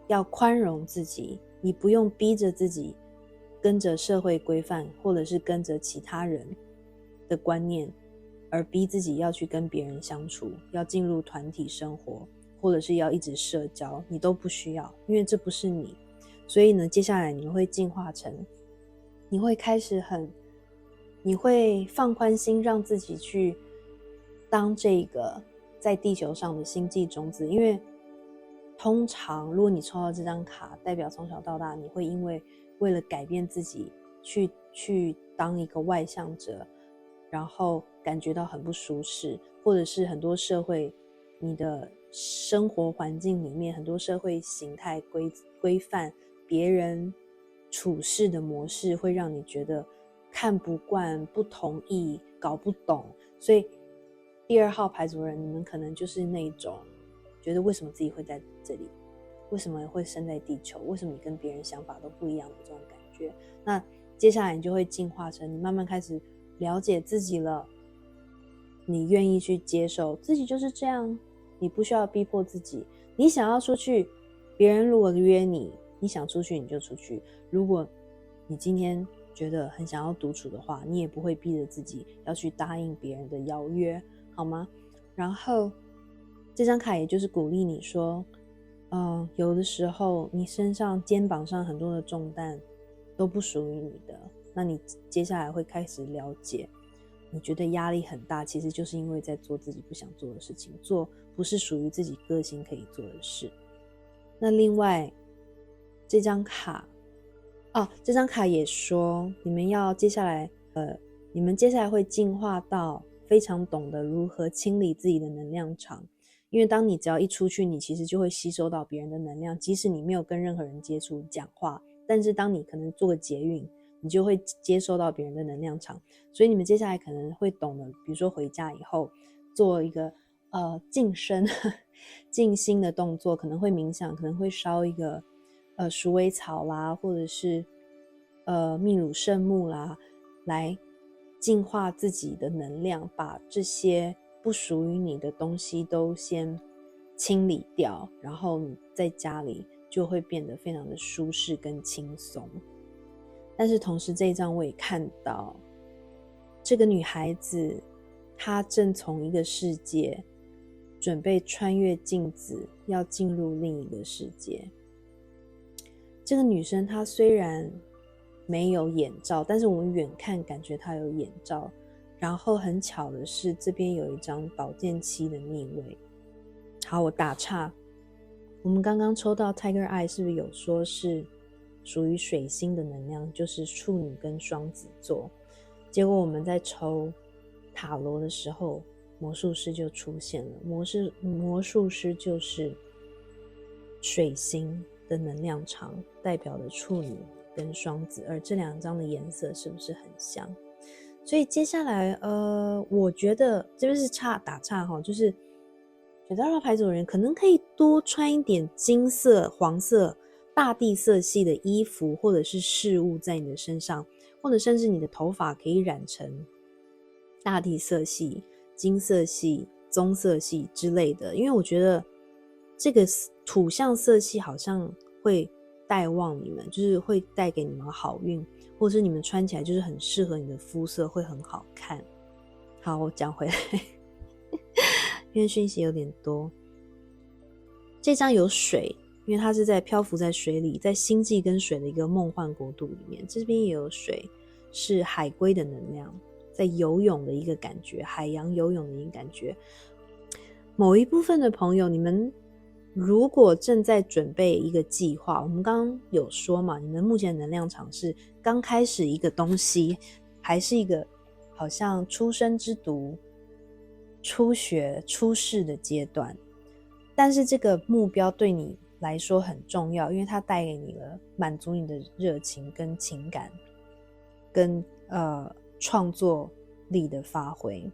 要宽容自己，你不用逼着自己跟着社会规范，或者是跟着其他人的观念而逼自己要去跟别人相处，要进入团体生活，或者是要一直社交，你都不需要，因为这不是你。所以呢，接下来你会进化成，你会开始你会放宽心，让自己去当这个在地球上的星际种子。因为通常如果你抽到这张卡，代表从小到大你会因为了改变自己去当一个外向者，然后感觉到很不舒适，或者是很多社会你的生活环境里面很多社会形态规范，别人处事的模式会让你觉得看不惯、不同意、搞不懂。所以第2号牌组的人，你们可能就是那种觉得为什么自己会在这里，为什么会生在地球，为什么你跟别人想法都不一样的这种感觉。那接下来你就会进化成，你慢慢开始了解自己了，你愿意去接受自己就是这样，你不需要逼迫自己。你想要出去，别人如果约你，你想出去你就出去。如果你今天觉得很想要独处的话，你也不会逼着自己要去答应别人的邀约，好吗？然后这张卡也就是鼓励你说，有的时候你身上肩膀上很多的重担都不属于你的，那你接下来会开始了解，你觉得压力很大，其实就是因为在做自己不想做的事情，做不是属于自己个性可以做的事。那另外这张卡这张卡也说，你们接下来会进化到非常懂得如何清理自己的能量场，因为当你只要一出去，你其实就会吸收到别人的能量，即使你没有跟任何人接触讲话，但是当你可能做个捷运，你就会接收到别人的能量场。所以你们接下来可能会懂得，比如说回家以后做一个静身静心的动作，可能会冥想，可能会烧一个鼠尾草啦，或者是秘鲁圣木啦，来净化自己的能量，把这些不属于你的东西都先清理掉，然后你在家里就会变得非常的舒适跟轻松。但是同时这一张我也看到这个女孩子，她正从一个世界准备穿越镜子，要进入另一个世界。这个女生她虽然没有眼罩，但是我们远看感觉她有眼罩。然后很巧的是，这边有一张宝剑七的逆位。好，我打岔，我们刚刚抽到 Tiger Eye 是不是有说是属于水星的能量，就是处女跟双子座？结果我们在抽塔罗的时候，魔术师就出现了。魔术师就是水星的能量场，代表的处女跟双子，而这2张的颜色是不是很像？所以接下来我觉得这边是打岔哈，就是觉得2号牌组的人可能可以多穿一点金色、黄色大地色系的衣服或者是事物在你的身上，或者甚至你的头发可以染成大地色系、金色系、棕色系之类的。因为我觉得这个土象色系好像会带旺你们，就是会带给你们好运，或者是你们穿起来就是很适合你的肤色，会很好看。好，我讲回来因为讯息有点多。这张有水，因为它是在漂浮在水里，在星际跟水的一个梦幻国度里面。这边也有水，是海龟的能量，在游泳的一个感觉，海洋游泳的一个感觉。某一部分的朋友，你们如果正在准备一个计划，我们刚刚有说嘛，你们目前的能量场是刚开始一个东西，还是一个好像出生之犊、初学、初试的阶段。但是这个目标对你来说很重要，因为它带给你了满足你的热情跟情感跟创作力的发挥。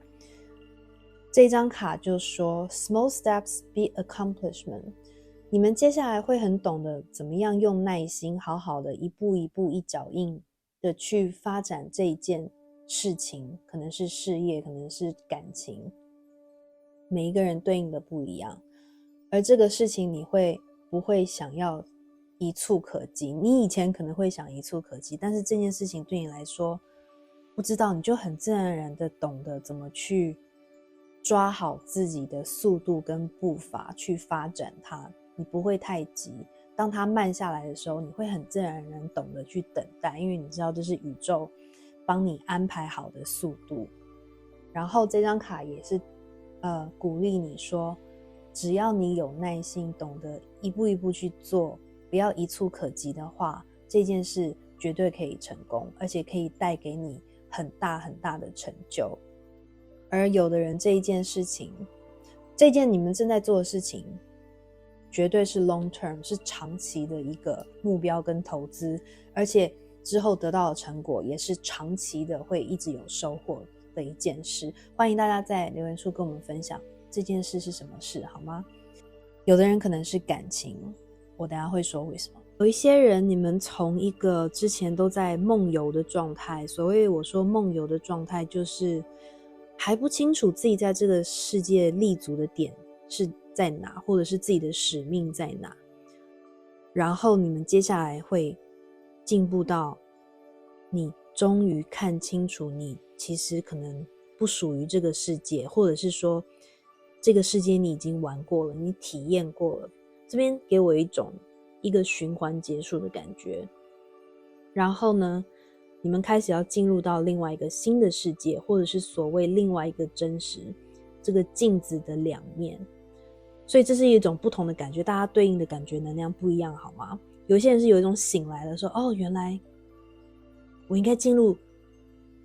这张卡就说 Small steps be accomplishment， 你们接下来会很懂得怎么样用耐心好好的一步一步一脚印的去发展这一件事情，可能是事业，可能是感情，每一个人对应的不一样。而这个事情你会不会想要一触可及？你以前可能会想一触可及，但是这件事情对你来说不知道，你就很自然而然的懂得怎么去抓好自己的速度跟步伐去发展它，你不会太急。当它慢下来的时候，你会很自然而然懂得去等待，因为你知道这是宇宙帮你安排好的速度。然后这张卡也是鼓励你说，只要你有耐心，懂得一步一步去做，不要一触可及的话，这件事绝对可以成功，而且可以带给你很大很大的成就。而有的人这一件事情，这件你们正在做的事情绝对是 long term， 是长期的一个目标跟投资，而且之后得到的成果也是长期的，会一直有收获的一件事。欢迎大家在留言处跟我们分享这件事是什么事，好吗？有的人可能是感情，我等一下会说为什么。有一些人，你们从一个之前都在梦游的状态，所谓我说梦游的状态，就是还不清楚自己在这个世界立足的点是在哪，或者是自己的使命在哪。然后你们接下来会进步到你终于看清楚你其实可能不属于这个世界，或者是说这个世界你已经玩过了，你体验过了，这边给我一个循环结束的感觉。然后呢，你们开始要进入到另外一个新的世界，或者是所谓另外一个真实，这个镜子的两面。所以这是一种不同的感觉，大家对应的感觉能量不一样，好吗？有些人是有一种醒来了，说哦，原来我应该进入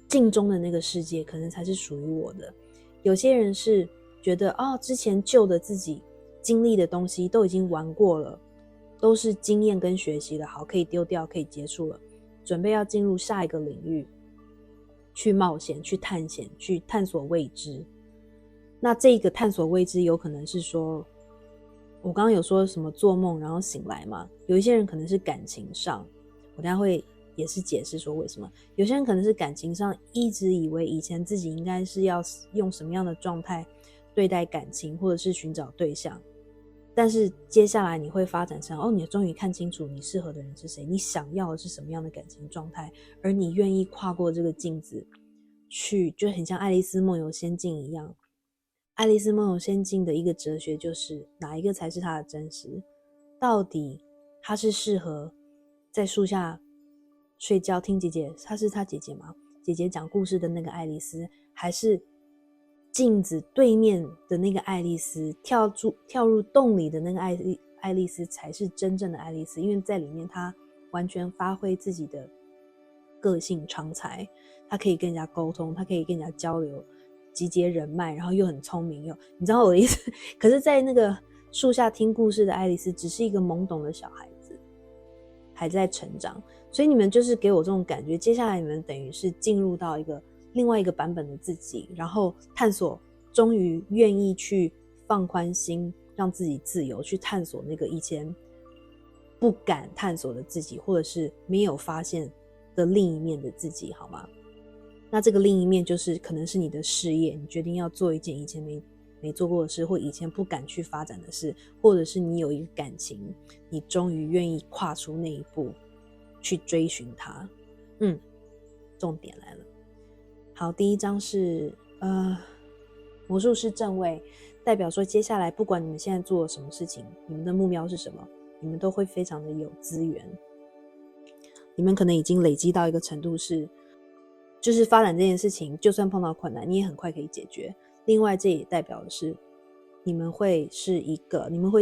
镜中的那个世界，可能才是属于我的。有些人是觉得哦，之前旧的自己经历的东西都已经玩过了，都是经验跟学习了，好，可以丢掉，可以结束了，准备要进入下一个领域去冒险，去探险，去探索未知。那这个探索未知有可能是说，我刚刚有说什么做梦然后醒来嘛，有一些人可能是感情上，我等一下会也是解释说为什么。有些人可能是感情上一直以为以前自己应该是要用什么样的状态对待感情，或者是寻找对象，但是接下来你会发展成你终于看清楚你适合的人是谁，你想要的是什么样的感情状态，而你愿意跨过这个镜子去，就很像爱丽丝梦游仙境一样。爱丽丝梦游仙境的一个哲学就是哪一个才是她的真实，到底她是适合在树下睡觉听姐姐，她是她姐姐吗？姐姐讲故事的那个爱丽丝，还是镜子对面的那个爱丽丝，跳入洞里的那个爱丽丝才是真正的爱丽丝，因为在里面她完全发挥自己的个性长才，她可以跟人家沟通，她可以跟人家交流，集结人脉，然后又很聪明，你知道我的意思？可是在那个树下听故事的爱丽丝只是一个懵懂的小孩子，还在成长。所以你们就是给我这种感觉，接下来你们等于是进入到另外一个版本的自己，然后探索，终于愿意去放宽心，让自己自由，去探索那个以前不敢探索的自己，或者是没有发现的另一面的自己，好吗？那这个另一面就是可能是你的事业，你决定要做一件以前没做过的事，或以前不敢去发展的事，或者是你有一个感情，你终于愿意跨出那一步去追寻它。重点来了。好，第一章是魔术师正位，代表说接下来不管你们现在做了什么事情，你们的目标是什么，你们都会非常的有资源。你们可能已经累积到一个程度是，就是发展这件事情，就算碰到困难，你也很快可以解决。另外，这也代表的是，你们会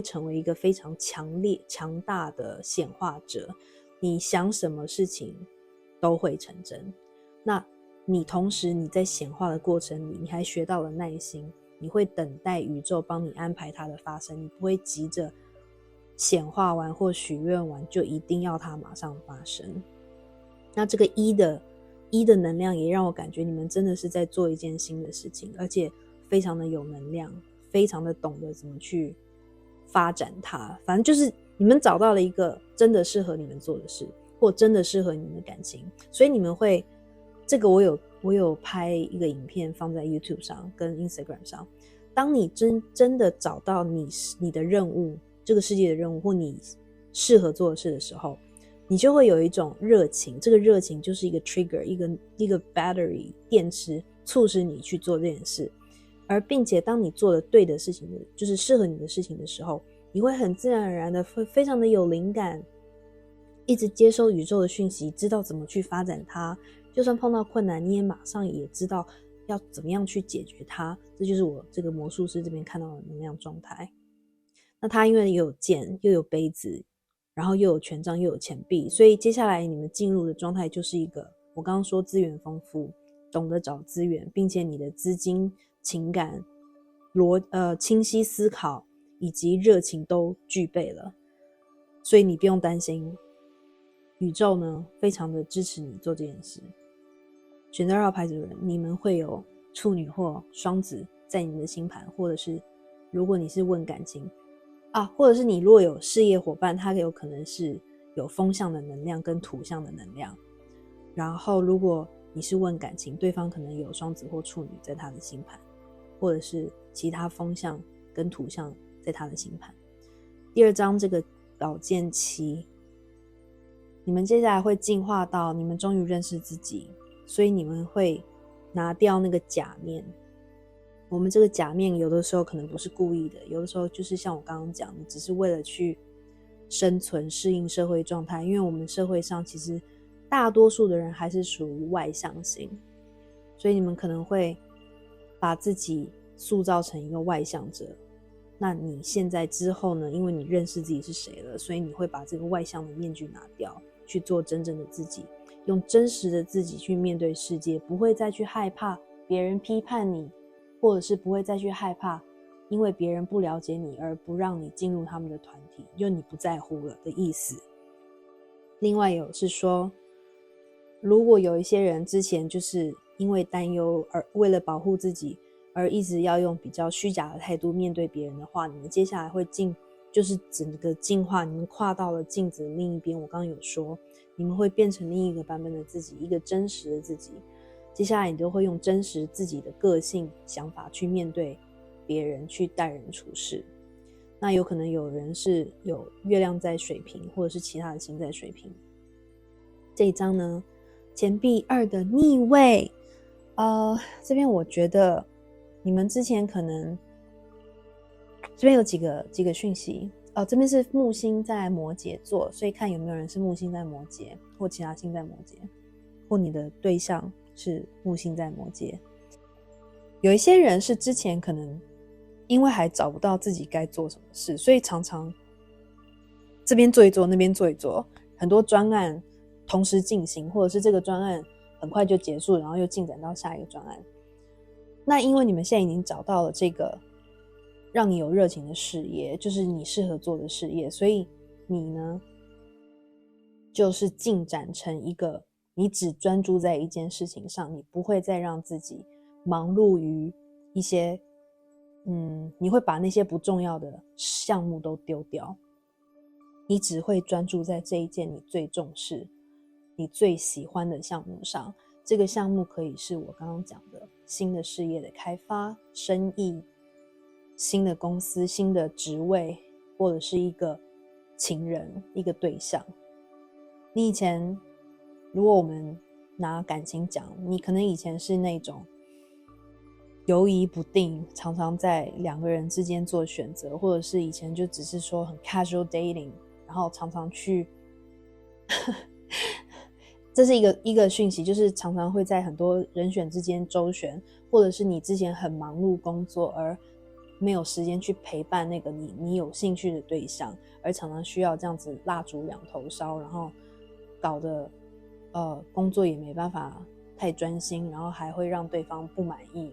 成为一个非常强大的显化者。你想什么事情都会成真。那你同时你在显化的过程里，你还学到了耐心，你会等待宇宙帮你安排它的发生，你不会急着显化完或许愿完就一定要它马上发生。那这个一的能量也让我感觉你们真的是在做一件新的事情，而且非常的有能量，非常的懂得怎么去发展它。反正就是你们找到了一个真的适合你们做的事，或真的适合你们的感情，所以你们会这个我有拍一个影片放在 YouTube 上跟 Instagram 上。当你真的找到你的任务，这个世界的任务，或你适合做的事的时候，你就会有一种热情，这个热情就是一个 trigger， 一个 battery 电池，促使你去做这件事。而并且当你做了对的事情，就是适合你的事情的时候，你会很自然而然的非常的有灵感，一直接收宇宙的讯息，知道怎么去发展它。就算碰到困难，你也马上也知道要怎么样去解决它。这就是我这个魔术师这边看到的能量状态。那它因为又有剑，又有杯子，然后又有权杖，又有钱币，所以接下来你们进入的状态就是一个我刚刚说资源丰富，懂得找资源，并且你的资金、情感、清晰思考以及热情都具备了，所以你不用担心，宇宙呢非常的支持你做这件事。选择2号牌子的人，你们会有处女或双子在你们的星盘，或者是如果你是问感情或者是你若有事业伙伴，他有可能是有风象的能量跟土象的能量。然后如果你是问感情，对方可能有双子或处女在他的星盘，或者是其他风象跟土象在他的星盘。第2章这个宝剑7，你们接下来会进化到你们终于认识自己，所以你们会拿掉那个假面。我们这个假面有的时候可能不是故意的，有的时候就是像我刚刚讲的，只是为了去生存适应社会状态。因为我们社会上其实大多数的人还是属于外向型，所以你们可能会把自己塑造成一个外向者。那你现在之后呢，因为你认识自己是谁了，所以你会把这个外向的面具拿掉，去做真正的自己，用真实的自己去面对世界，不会再去害怕别人批判你，或者是不会再去害怕因为别人不了解你而不让你进入他们的团体，就你不在乎了的意思。另外有是说，如果有一些人之前就是因为担忧而为了保护自己而一直要用比较虚假的态度面对别人的话，你们接下来会就是整个进化，你们跨到了镜子的另一边。我刚刚有说你们会变成另一个版本的自己，一个真实的自己。接下来你都会用真实自己的个性想法去面对别人，去待人处事。那有可能有人是有月亮在水瓶，或者是其他的星在水瓶。这一章呢，钱币2的逆位，这边我觉得你们之前可能这边有几个讯息这边是木星在摩羯座，所以看有没有人是木星在摩羯，或其他星在摩羯，或你的对象是木星在摩羯。有一些人是之前可能因为还找不到自己该做什么事，所以常常这边做一做，那边做一做，很多专案同时进行，或者是这个专案很快就结束，然后又进展到下一个专案。那因为你们现在已经找到了这个让你有热情的事业，就是你适合做的事业，所以你呢就是进展成一个你只专注在一件事情上，你不会再让自己忙碌于一些你会把那些不重要的项目都丢掉。你只会专注在这一件你最重视、你最喜欢的项目上。这个项目可以是我刚刚讲的新的事业的开发、生意、新的公司、新的职位，或者是一个情人、一个对象。你以前，如果我们拿感情讲，你可能以前是那种犹疑不定，常常在两个人之间做选择，或者是以前就只是说很 casual dating， 然后常常去这是一个讯息，就是常常会在很多人选之间周旋，或者是你之前很忙碌工作而没有时间去陪伴那个你有兴趣的对象，而常常需要这样子蜡烛两头烧，然后搞得工作也没办法太专心，然后还会让对方不满意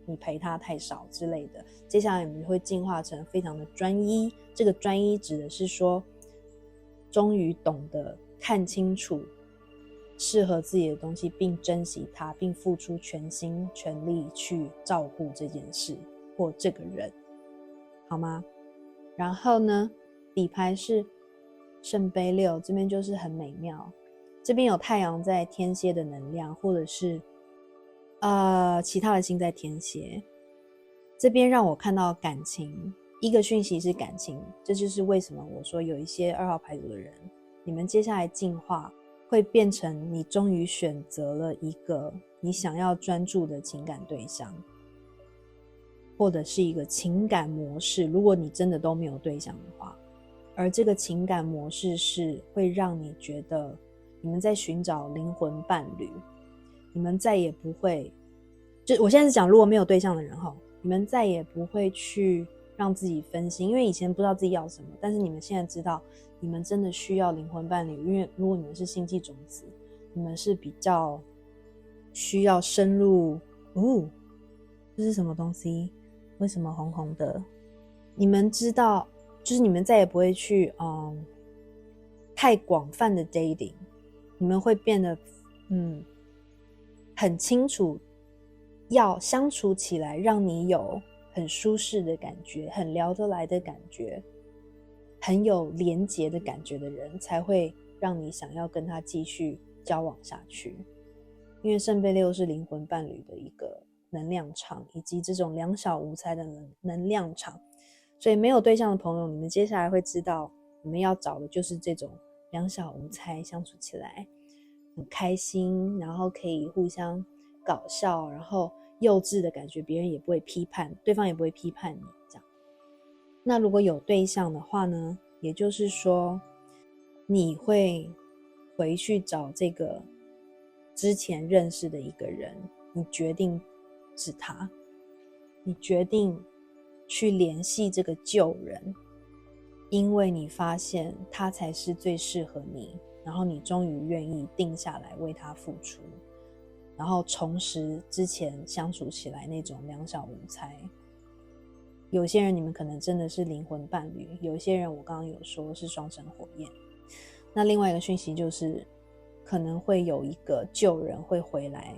你陪他太少之类的。接下来你会进化成非常的专一，这个专一指的是说终于懂得看清楚适合自己的东西，并珍惜它，并付出全心全力去照顾这件事或这个人，好吗？然后呢，底牌是圣杯六，这边就是很美妙，这边有太阳在天蝎的能量，或者是其他的星在天蝎。这边让我看到感情，一个讯息是感情，这就是为什么我说有一些2号牌组的人，你们接下来进化会变成你终于选择了一个你想要专注的情感对象，或者是一个情感模式，如果你真的都没有对象的话，而这个情感模式是会让你觉得你们在寻找灵魂伴侣，你们再也不会，就我现在是讲如果没有对象的人齁，你们再也不会去让自己分心，因为以前不知道自己要什么，但是你们现在知道你们真的需要灵魂伴侣，因为如果你们是星际种子，你们是比较需要深入。这是什么东西？为什么红红的？你们知道，就是你们再也不会去太广泛的 dating， 你们会变得很清楚要相处起来让你有很舒适的感觉，很聊得来的感觉，很有连结的感觉的人，才会让你想要跟他继续交往下去。因为圣杯六是灵魂伴侣的一个能量场，以及这种两小无猜的能量场，所以没有对象的朋友，你们接下来会知道你们要找的就是这种两小无猜，相处起来很开心，然后可以互相搞笑，然后幼稚的感觉，别人也不会批判，对方也不会批判你这样。那如果有对象的话呢，也就是说你会回去找这个之前认识的一个人，你决定是他，你决定去联系这个旧人，因为你发现他才是最适合你，然后你终于愿意定下来为他付出，然后重拾之前相处起来那种两小无猜。有些人你们可能真的是灵魂伴侣，有些人我刚刚有说是双生火焰。那另外一个讯息就是可能会有一个旧人会回来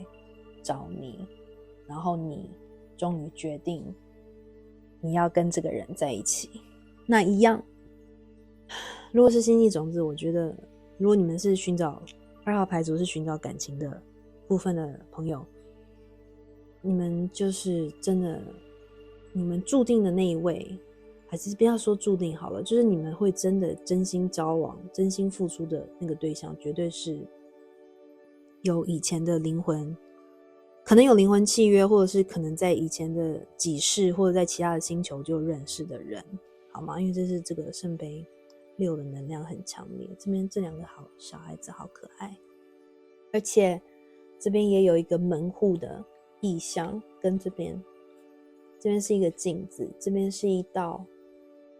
找你，然后你终于决定你要跟这个人在一起。那一样，如果是星际种子，我觉得如果你们是寻找2号牌组是寻找感情的部分的朋友，你们就是真的，你们注定的那一位，还是不要说注定好了，就是你们会真的真心交往、真心付出的那个对象，绝对是有以前的灵魂，可能有灵魂契约，或者是可能在以前的几世或者在其他的星球就认识的人，好吗？因为这是这个圣杯六的能量很强烈，这边这两个好小孩子好可爱，而且这边也有一个门户的意象，跟这边是一个镜子，这边是一道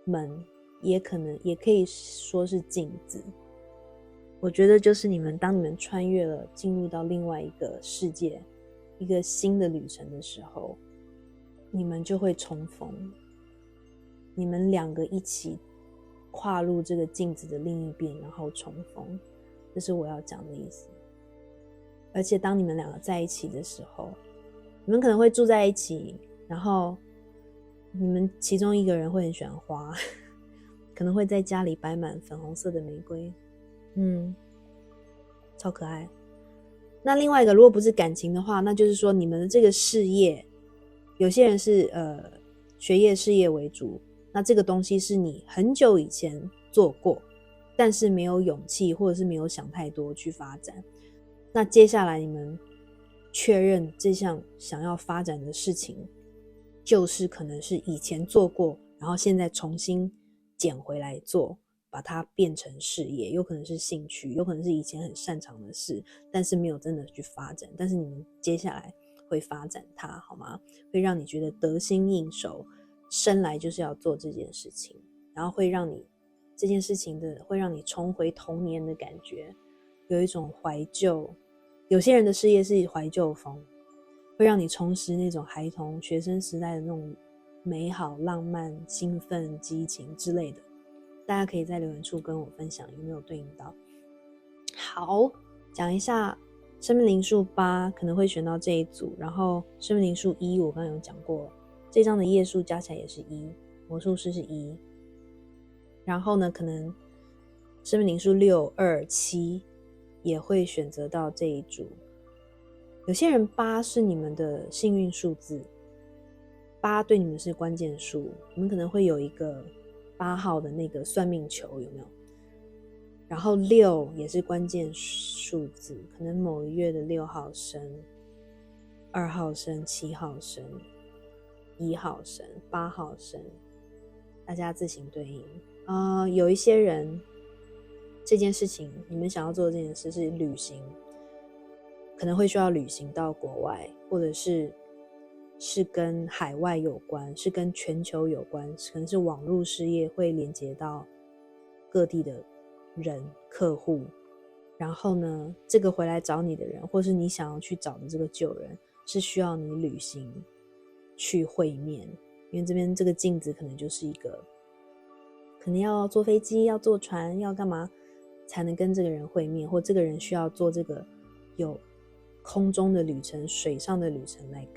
门，也可以说是镜子。我觉得就是当你们穿越了，进入到另外一个世界，一个新的旅程的时候，你们就会重逢，你们两个一起跨入这个镜子的另一边，然后重逢，这是我要讲的意思。而且当你们两个在一起的时候，你们可能会住在一起，然后你们其中一个人会很喜欢花，可能会在家里摆满粉红色的玫瑰，超可爱。那另外一个，如果不是感情的话，那就是说你们的这个事业，有些人是学业事业为主，那这个东西是你很久以前做过，但是没有勇气或者是没有想太多去发展。那接下来你们确认这项想要发展的事情，就是可能是以前做过，然后现在重新捡回来做，把它变成事业，有可能是兴趣，有可能是以前很擅长的事，但是没有真的去发展，但是你们接下来会发展它，好吗？会让你觉得得心应手，生来就是要做这件事情，然后会让你这件事情会让你重回童年的感觉，有一种怀旧。有些人的事业是怀旧风，会让你重拾那种孩童学生时代的那种美好、浪漫、兴奋、激情之类的。大家可以在留言处跟我分享有没有对应到。好，讲一下生命灵数8可能会选到这一组，然后生命灵数1我刚刚有讲过，这张的页数加起来也是1，魔术师是1，然后呢可能生命灵数6、2、7也会选择到这一组。有些人8是你们的幸运数字，8对你们是关键数，你们可能会有一个8号的那个算命球，有没有？然后6也是关键数字，可能某一月的6号生、2号生、7号生、1号生、8号生，大家自行对应。有一些人这件事情，你们想要做的这件事是旅行，可能会需要旅行到国外，或者是跟海外有关，是跟全球有关，可能是网络事业会连接到各地的人客户，然后呢这个回来找你的人，或是你想要去找的这个旧人，是需要你旅行去会面，因为这边这个镜子可能就是一个可能要坐飞机，要坐船，要干嘛才能跟这个人会面，或这个人需要做这个有空中的旅程、水上的旅程来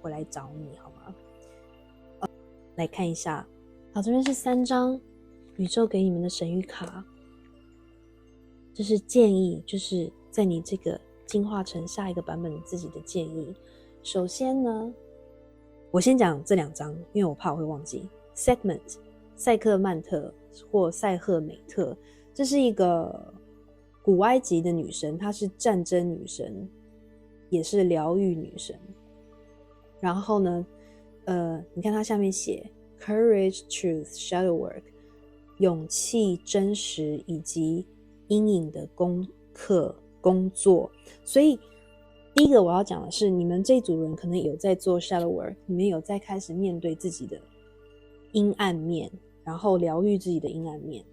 回来找你，好吗？来看一下，好，这边是3张宇宙给你们的神谕卡，这是建议，就是在你这个进化成下一个版本自己的建议。首先呢，我先讲这2张，因为我怕我会忘记。Segment 塞克曼特或塞赫美特，这是一个古埃及的女神，她是战争女神，也是疗愈女神。然后呢，你看她下面写 Courage, Truth, Shadow Work， 勇气、真实以及阴影的工作。所以第一个我要讲的是，你们这组人可能有在做 Shadow Work， 你们有在开始面对自己的阴暗面，然后疗愈自己的阴暗面。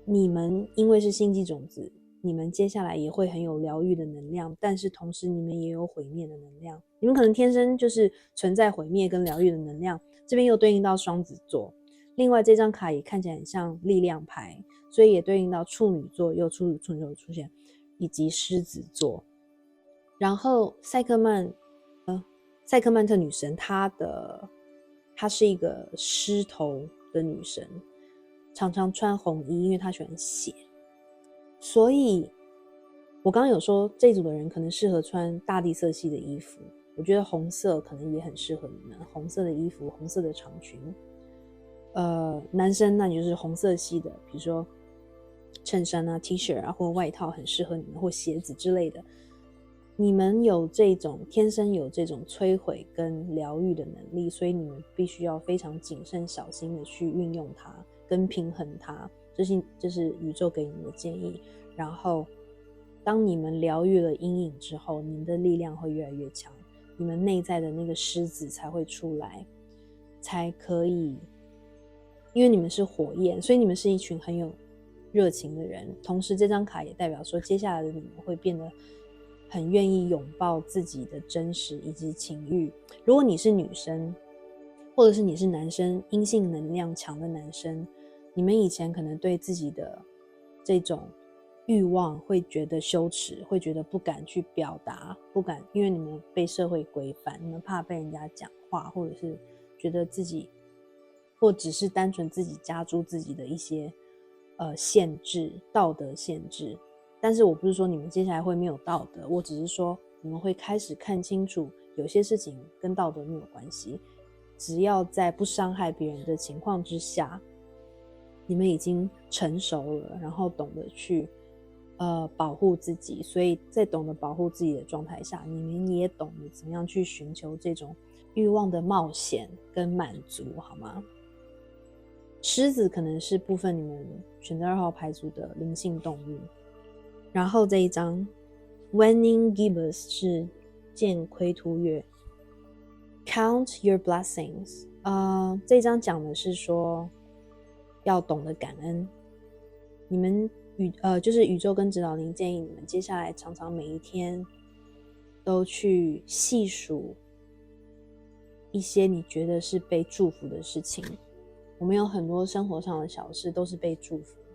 你们因为是星际种子，你们接下来也会很有疗愈的能量，但是同时你们也有毁灭的能量，你们可能天生就是存在毁灭跟疗愈的能量，这边又对应到双子座。另外这张卡也看起来很像力量牌，所以也对应到处女座，又处女座出现，以及狮子座。然后塞克曼特女神，她是一个狮头的女神，常常穿红衣，因为她喜欢血。所以我刚刚有说这组的人可能适合穿大地色系的衣服，我觉得红色可能也很适合你们，红色的衣服，红色的长裙。男生那你就是红色系的，比如说衬衫啊 T 恤啊或外套很适合你们，或鞋子之类的。你们有这种天生有这种摧毁跟疗愈的能力，所以你们必须要非常谨慎小心的去运用它跟平衡它，这是宇宙给你们的建议。然后当你们疗愈了阴影之后，你们的力量会越来越强，你们内在的那个狮子才会出来，才可以，因为你们是火焰，所以你们是一群很有热情的人。同时这张卡也代表说，接下来的你们会变得很愿意拥抱自己的真实以及情欲。如果你是女生，或者是你是男生，阴性能量强的男生，你们以前可能对自己的这种欲望会觉得羞耻，会觉得不敢去表达，不敢，因为你们被社会规范，你们怕被人家讲话，或者是觉得自己或只是单纯自己加诸自己的一些限制，道德限制。但是我不是说你们接下来会没有道德，我只是说你们会开始看清楚有些事情跟道德没有关系，只要在不伤害别人的情况之下，你们已经成熟了，然后懂得去保护自己，所以在懂得保护自己的状态下，你们也懂得怎么样去寻求这种欲望的冒险跟满足，好吗？狮子可能是部分你们选择2号牌组的灵性动物。然后这一张 Waning Gibbous 是剑盔突月 Count your blessings， 这一张讲的是说要懂得感恩。你们就是宇宙跟指导灵建议你们接下来常常每一天都去细数一些你觉得是被祝福的事情。我们有很多生活上的小事都是被祝福的，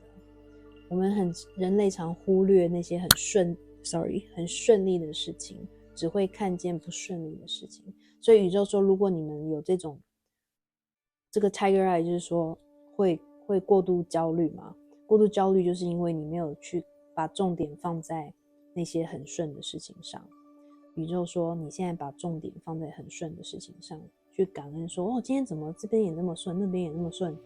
我们人类常忽略那些很顺利的事情，只会看见不顺利的事情。所以宇宙说，如果你们有这个 Tiger Eye， 就是说会过度焦虑嘛。过度焦虑就是因为你没有去把重点放在那些很顺的事情上。宇宙说你现在把重点放在很顺的事情上，去感恩说今天怎么这边也那么顺，那边也那么顺，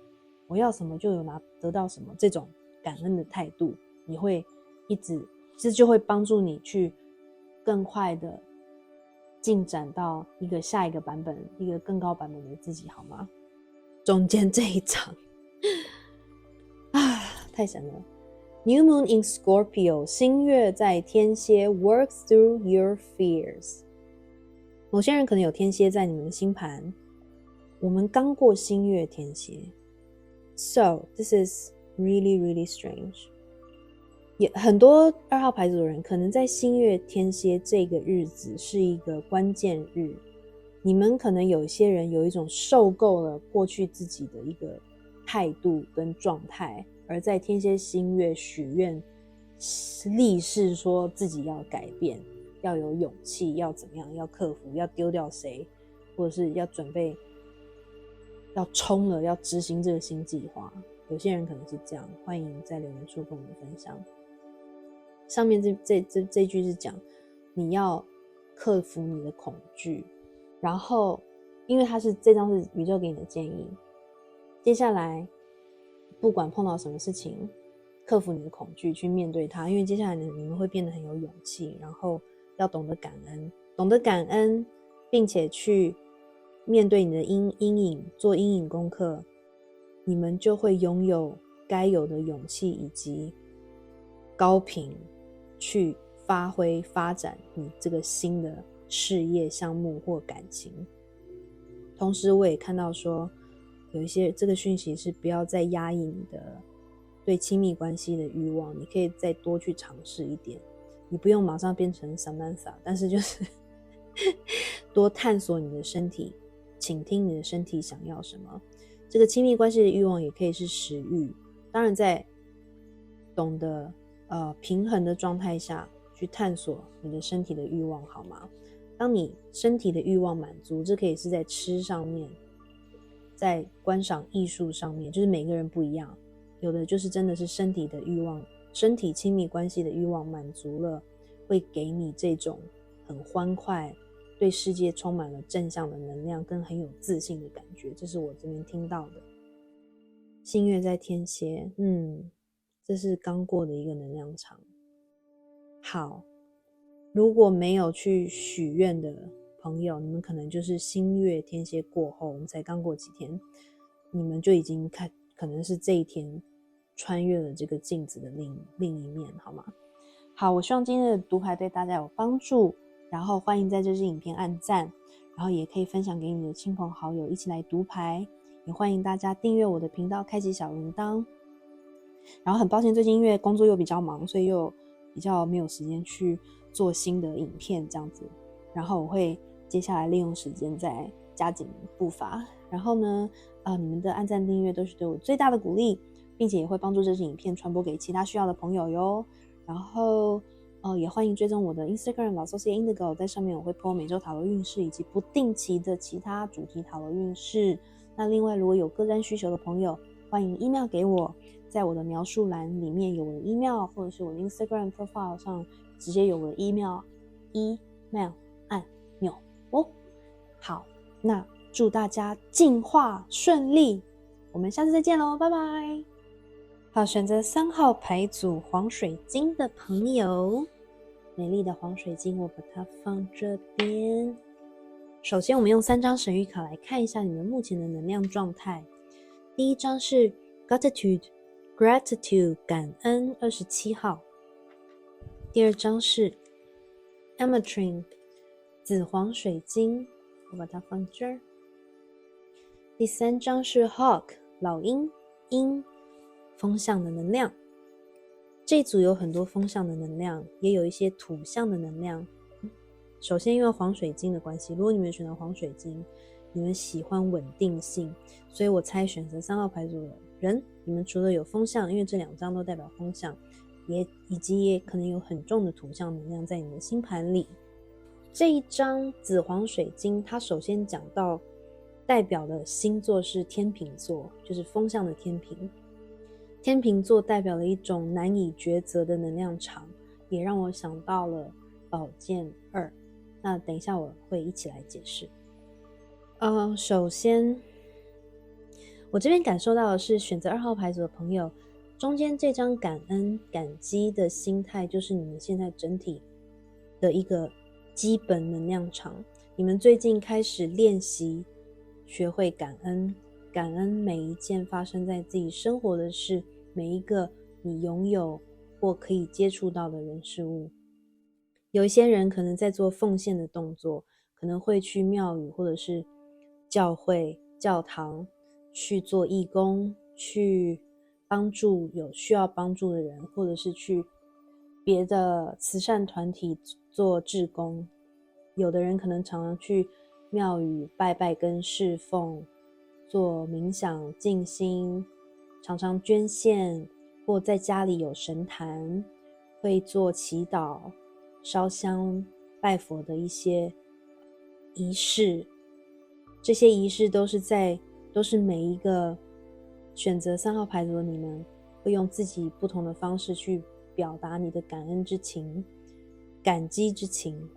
我要什么就有得到什么，这种感恩的态度，你会这就会帮助你去更快的进展到下一个版本，一个更高版本的自己，好吗？中间这一场太神了。New Moon in Scorpio， 新月在天蝎 Work through your fears。 某些人可能有天蝎在你们的星盘，我们刚过新月天蝎， So this is really really strange。 也很多2号牌组的人可能在新月天蝎这个日子是一个关键日，你们可能有一些人有一种受够了过去自己的一个态度跟状态，而在天蝎新月许愿立誓说自己要改变，要有勇气，要怎么样，要克服，要丢掉谁，或者是要准备要冲了，要执行这个新计划。有些人可能是这样，欢迎在留言处跟我们分享。上面这句是讲你要克服你的恐惧，然后因为这张是宇宙给你的建议，接下来不管碰到什么事情，克服你的恐惧去面对它，因为接下来你们会变得很有勇气，然后要懂得感恩，并且去面对你的阴影，做阴影功课，你们就会拥有该有的勇气以及高频去发挥发展你这个新的事业项目或感情。同时我也看到说有一些这个讯息是不要再压抑你的对亲密关系的欲望，你可以再多去尝试一点，你不用马上变成 Samantha， 但是就是多探索你的身体，倾听你的身体想要什么。这个亲密关系的欲望也可以是食欲，当然在懂得平衡的状态下去探索你的身体的欲望，好吗？当你身体的欲望满足，这可以是在吃上面，在观赏艺术上面，就是每个人不一样，有的就是真的是身体的欲望，身体亲密关系的欲望满足了，会给你这种很欢快，对世界充满了正向的能量跟很有自信的感觉，这是我这边听到的。新月在天蝎，这是刚过的一个能量场。好，如果没有去许愿的朋友，你们可能就是新月天蝎过后，我们才刚过几天，你们就已经可能是这一天穿越了这个镜子的另一面，好吗？好，我希望今天的读牌对大家有帮助，然后欢迎在这支影片按赞，然后也可以分享给你的亲朋好友一起来读牌，也欢迎大家订阅我的频道，开启小铃铛。然后很抱歉最近因为工作又比较忙，所以又比较没有时间去做新的影片这样子，然后我会接下来利用时间再加紧步伐。然后呢你们的按赞订阅都是对我最大的鼓励，并且也会帮助这支影片传播给其他需要的朋友哟。然后也欢迎追踪我的 Instagram 老 Socia Indigo， 在上面我会 po 每周塔罗运势以及不定期的其他主题塔罗运势。那另外如果有个案需求的朋友，欢迎 email 给我，在我的描述栏里面有我的 email， 或者是我的 Instagram profile 上直接有我的 email 按钮哦。好，那祝大家进化顺利，我们下次再见咯，拜拜。好，选择3号牌组黄水晶的朋友，美丽的黄水晶，我把它放这边。首先我们用3张神谕卡来看一下你们目前的能量状态。第一张是 Gratitude 感恩27号。第二张是 Ametrine 紫黄水晶，我把它放这儿。第3张是 Hawk 老鹰风象的能量。这一组有很多风象的能量，也有一些土象的能量。首先因为黄水晶的关系，如果你们选择黄水晶，你们喜欢稳定性，所以我猜选择3号牌组的人，你们除了有风象，因为这2张都代表风象，以及也可能有很重的土象能量在你们的星盘里。这一张紫黄水晶，它首先讲到代表的星座是天秤座，就是风象的天秤。天秤座代表了一种难以抉择的能量场，也让我想到了宝剑2。那等一下我会一起来解释。首先我这边感受到的是选择2号牌组的朋友，中间这张感恩感激的心态，就是你们现在整体的一个基本能量场。你们最近开始练习学会感恩，感恩每一件发生在自己生活的事，每一个你拥有或可以接触到的人事物。有一些人可能在做奉献的动作，可能会去庙宇或者是教会教堂去做义工，去帮助有需要帮助的人，或者是去别的慈善团体做志工。有的人可能常常去庙宇拜拜跟侍奉，做冥想静心，常常捐献，或在家里有神坛，会做祈祷烧香拜佛的一些仪式。这些仪式都是每一个选择3号牌组的你们会用自己不同的方式去表达你的感恩之情、感激之情。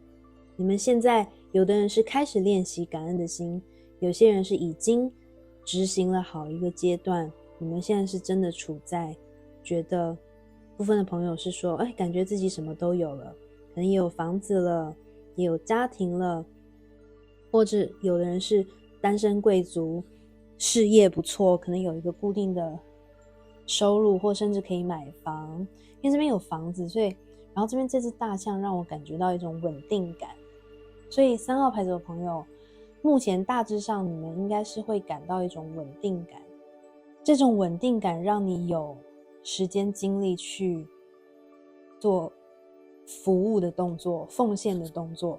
你们现在有的人是开始练习感恩的心，有些人是已经执行了好一个阶段，你们现在是真的处在觉得，部分的朋友是说感觉自己什么都有了，可能也有房子了，也有家庭了，或者有的人是单身贵族，事业不错，可能有一个固定的收入，或甚至可以买房。因为这边有房子，所以然后这边这只大象让我感觉到一种稳定感。所以3号牌组的朋友，目前大致上你们应该是会感到一种稳定感，这种稳定感让你有时间精力去做服务的动作、奉献的动作，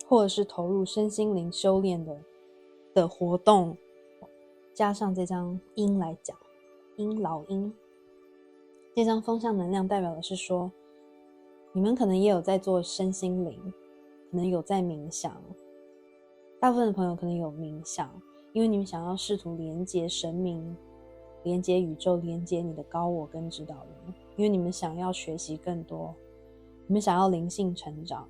或者是投入身心灵修炼的活动。加上这张鹰来讲，老鹰这张风象能量代表的是说，你们可能也有在做身心灵，可能有在冥想，大部分的朋友可能有冥想，因为你们想要试图连接神明，连接宇宙，连接你的高我跟指导灵，因为你们想要学习更多，你们想要灵性成长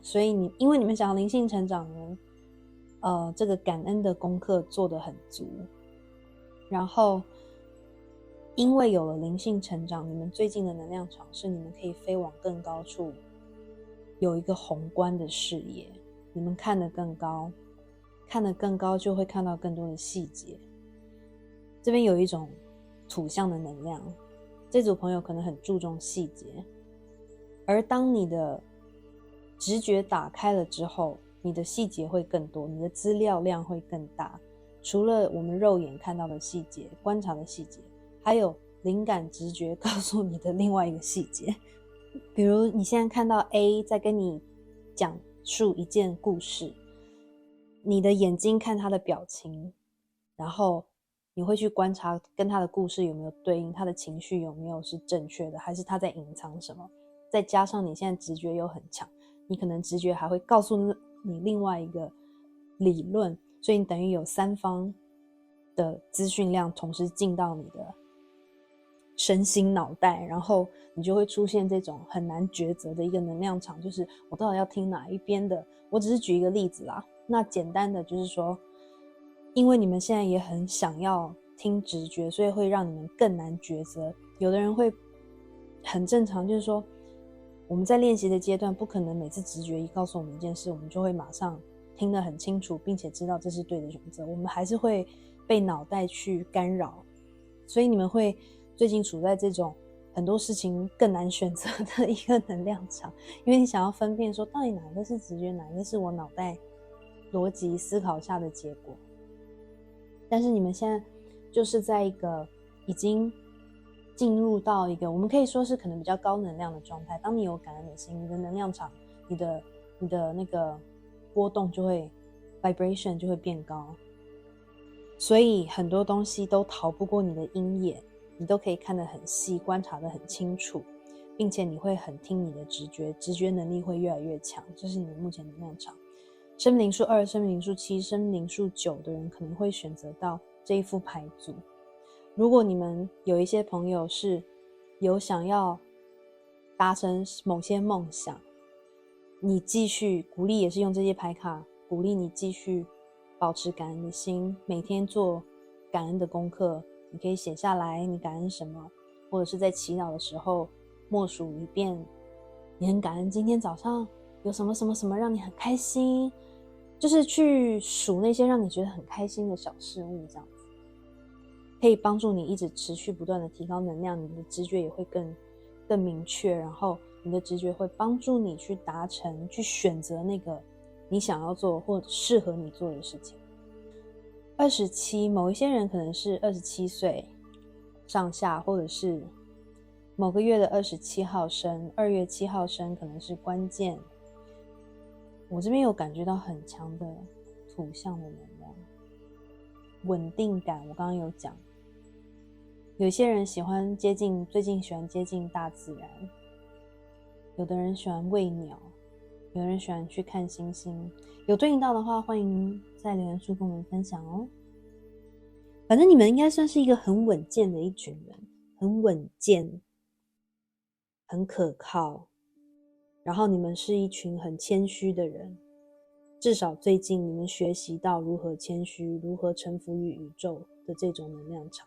所以因为你们想要灵性成长呢，这个感恩的功课做得很足，然后因为有了灵性成长，你们最近的能量场是你们可以飞往更高处，有一个宏观的视野，你们看得更高，看得更高就会看到更多的细节。这边有一种土象的能量，这组朋友可能很注重细节，而当你的直觉打开了之后，你的细节会更多，你的资料量会更大。除了我们肉眼看到的细节、观察的细节，还有灵感直觉告诉你的另外一个细节。比如你现在看到 A 在跟你讲述一件故事，你的眼睛看他的表情，然后你会去观察跟他的故事有没有对应，他的情绪有没有是正确的，还是他在隐藏什么。再加上你现在直觉又很强，你可能直觉还会告诉你另外一个理论，所以你等于有3方的资讯量同时进到你的身心脑袋，然后你就会出现这种很难抉择的一个能量场，就是我到底要听哪一边的。我只是举一个例子啦，那简单的就是说，因为你们现在也很想要听直觉，所以会让你们更难抉择。有的人会很正常，就是说我们在练习的阶段不可能每次直觉一告诉我们一件事，我们就会马上听得很清楚，并且知道这是对的选择，我们还是会被脑袋去干扰，所以你们会最近处在这种很多事情更难选择的一个能量场，因为你想要分辨说到底哪一个是直觉，哪一个是我脑袋逻辑思考下的结果。但是你们现在就是在一个已经进入到一个我们可以说是可能比较高能量的状态。当你有感恩的心，你的能量场，你的那个波动就会 vibration 就会变高，所以很多东西都逃不过你的鹰眼，你都可以看得很细，观察得很清楚，并且你会很听你的直觉，直觉能力会越来越强，这是你目前能量场。生命灵数2、生命灵数7、生命灵数9的人可能会选择到这一副牌组。如果你们有一些朋友是有想要达成某些梦想，你继续鼓励，也是用这些牌卡鼓励你继续保持感恩的心，每天做感恩的功课，你可以写下来你感恩什么，或者是在祈祷的时候默数一遍你很感恩今天早上有什么什么什么让你很开心，就是去数那些让你觉得很开心的小事物，这样子可以帮助你一直持续不断的提高能量，你的直觉也会更明确，然后你的直觉会帮助你去达成，去选择那个你想要做或适合你做的事情。27，某一些人可能是27岁上下，或者是某个月的27号生，2月7号生可能是关键。我这边有感觉到很强的土象的能量，稳定感，我刚刚有讲。有些人最近喜欢接近大自然，有的人喜欢喂鸟，有人喜欢去看星星。有对应到的话，欢迎在留言处跟我们分享哦。反正你们应该算是一个很稳健的一群人，很稳健，很可靠，然后你们是一群很谦虚的人，至少最近你们学习到如何谦虚，如何臣服于宇宙的这种能量场。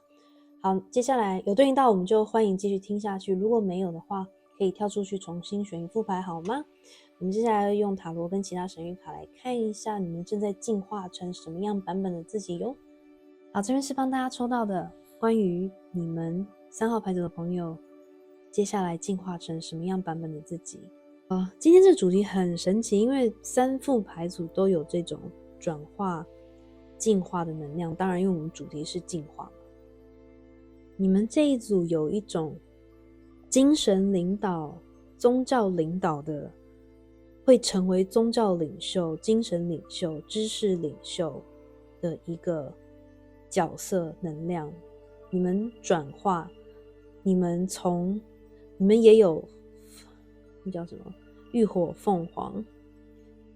好，接下来有对应到我们就欢迎继续听下去，如果没有的话可以跳出去重新选一副牌好吗？我们接下来用塔罗跟其他神谕卡来看一下你们正在进化成什么样版本的自己哟。好，这边是帮大家抽到的关于你们3号牌组的朋友接下来进化成什么样版本的自己。今天这主题很神奇，因为3副牌组都有这种转化进化的能量，当然因为我们主题是进化嘛。你们这一组有一种精神领导、宗教领导的，会成为宗教领袖、精神领袖、知识领袖的一个角色能量。你们转化，你们也有那叫什么浴火凤凰，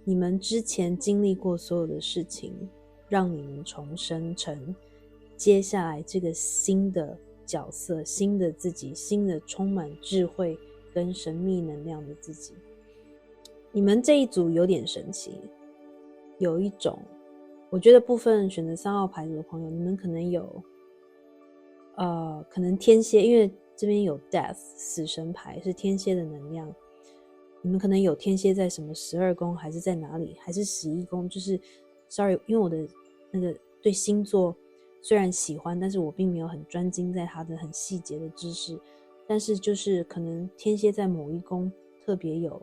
你们之前经历过所有的事情，让你们重生成接下来这个新的角色，新的自己，新的充满智慧跟神秘能量的自己。你们这一组有点神奇，有一种我觉得部分选择3号牌组的朋友，你们可能有可能天蝎，因为这边有 death 死神牌是天蝎的能量，你们可能有天蝎在什么12宫还是在哪里，还是11宫，就是 sorry 因为我的那个对星座虽然喜欢，但是我并没有很专精在它的很细节的知识，但是就是可能天蝎在某一宫特别有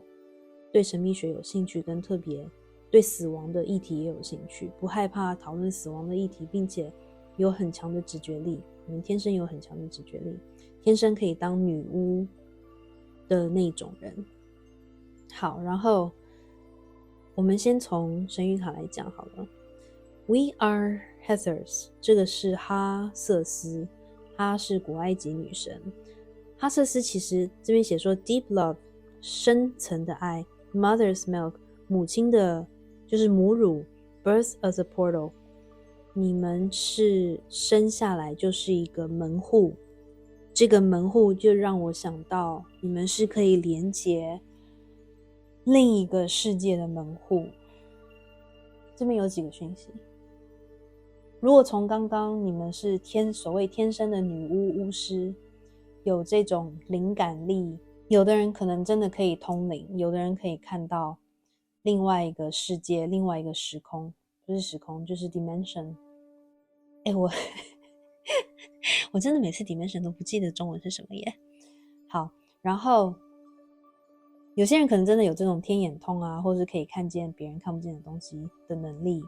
对神秘学有兴趣，跟特别对死亡的议题也有兴趣，不害怕讨论死亡的议题，并且有很强的直觉力，你们天生有很强的直觉力，天生可以当女巫的那种人。好，然后我们先从神谕卡来讲好了。We are Heathers， 这个是哈瑟斯，她是古埃及女神。哈瑟斯其实这边写说 deep love， 深层的爱， mother's milk， 母亲的就是母乳， birth as a portal，你们是生下来就是一个门户，这个门户就让我想到你们是可以连接另一个世界的门户。这边有几个讯息，如果从刚刚你们是所谓天生的女巫巫师，有这种灵感力，有的人可能真的可以通灵，有的人可以看到另外一个世界，另外一个时空，不是时空就是 dimension。 我真的每次 dimension 都不记得中文是什么耶。好，然后有些人可能真的有这种天眼通啊，或是可以看见别人看不见的东西的能力。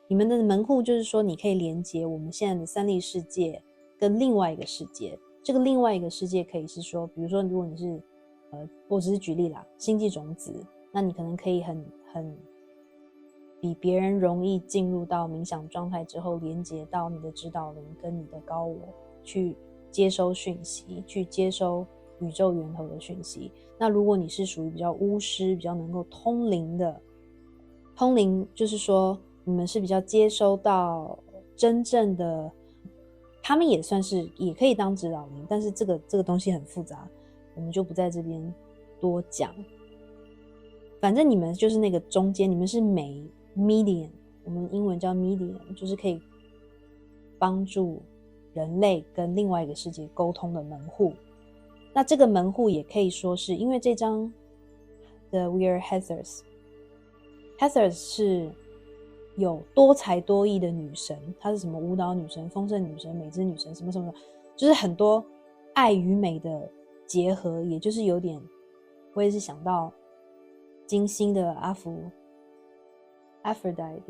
你们的门户就是说你可以连接我们现在的三力世界跟另外一个世界。这个另外一个世界可以是说，比如说如果你是我只是举例啦，星际种子，那你可能可以很比别人容易进入到冥想状态之后，连接到你的指导灵跟你的高我，去接收讯息，去接收宇宙源头的讯息。那如果你是属于比较巫师，比较能够通灵的，通灵就是说你们是比较接收到真正的，他们也算是也可以当指导灵，但是这个东西很复杂，我们就不在这边多讲。反正你们就是那个中间，你们是medium， 我们英文叫 medium， 就是可以帮助人类跟另外一个世界沟通的门户。那这个门户也可以说是因为这张的 We Are Heathers 是有多才多艺的女神，她是什么舞蹈女神、丰盛女神、美之女神，什么什么，就是很多爱与美的结合，也就是有点，我也是想到金星的阿芙代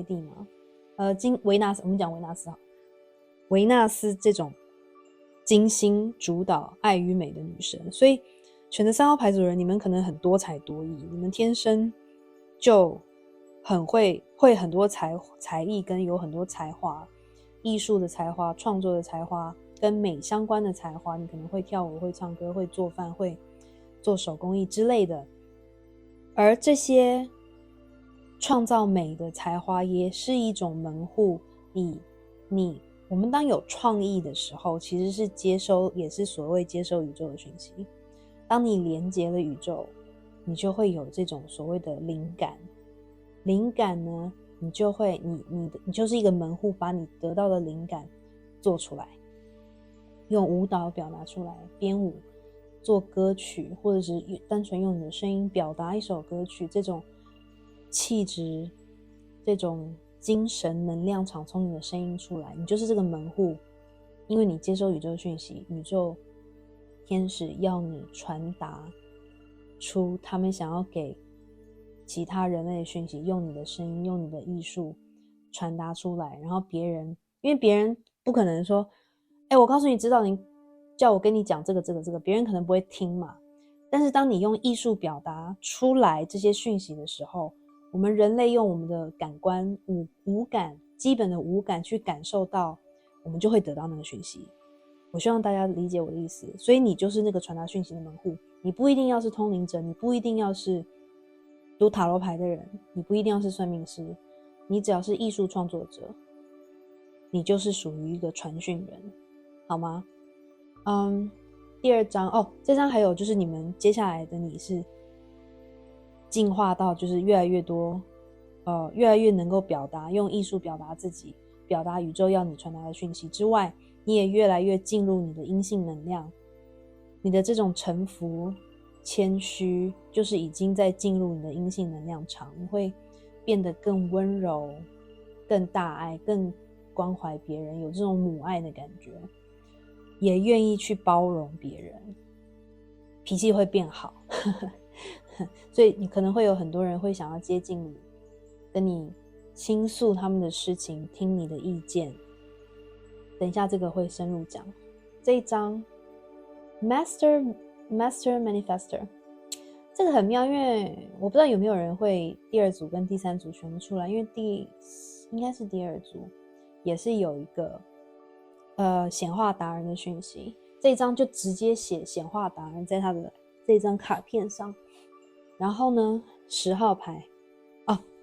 蒂嘛，维纳斯，我们讲维纳斯好，维纳斯这种金星主导爱与美的女神，所以选择3号牌组的人，你们可能很多才多艺，你们天生就很会很多才艺跟有很多才华，艺术的才华、创作的才华跟美相关的才华，你可能会跳舞、会唱歌、会做饭、会做手工艺之类的。而这些创造美的才华也是一种门户。我们当有创意的时候，其实是也是所谓接收宇宙的讯息。当你连接了宇宙，你就会有这种所谓的灵感。灵感呢，你就是一个门户，把你得到的灵感做出来，用舞蹈表达出来，编舞、做歌曲，或者是单纯用你的声音表达一首歌曲，这种气质、这种精神能量场从你的声音出来，你就是这个门户。因为你接收宇宙讯息，宇宙天使要你传达出他们想要给其他人类的讯息，用你的声音，用你的艺术传达出来。然后因为别人不可能说我告诉你指导灵叫我跟你讲这个，别人可能不会听嘛。但是当你用艺术表达出来这些讯息的时候，我们人类用我们的感官五感，基本的五感去感受到，我们就会得到那个讯息。我希望大家理解我的意思。所以你就是那个传达讯息的门户，你不一定要是通灵者，你不一定要是读塔罗牌的人，你不一定要是算命师，你只要是艺术创作者，你就是属于一个传讯人，好吗？第2张这张还有就是你们接下来的你是进化到就是越来越多越来越能够表达，用艺术表达自己，表达宇宙要你传达的讯息之外，你也越来越进入你的阴性能量，你的这种臣服、谦虚，就是已经在进入你的阴性能量场，你会变得更温柔、更大爱、更关怀别人，有这种母爱的感觉，也愿意去包容别人，脾气会变好所以你可能会有很多人会想要接近你，跟你倾诉他们的事情，听你的意见。等一下这个会深入讲。这一张 Master Manifestor 这个很妙，因为我不知道有没有人会第2组跟第3组选不出来，因为应该是第2组也是有一个显化达人的讯息，这一张就直接写显化达人在他的这张卡片上。然后呢10号牌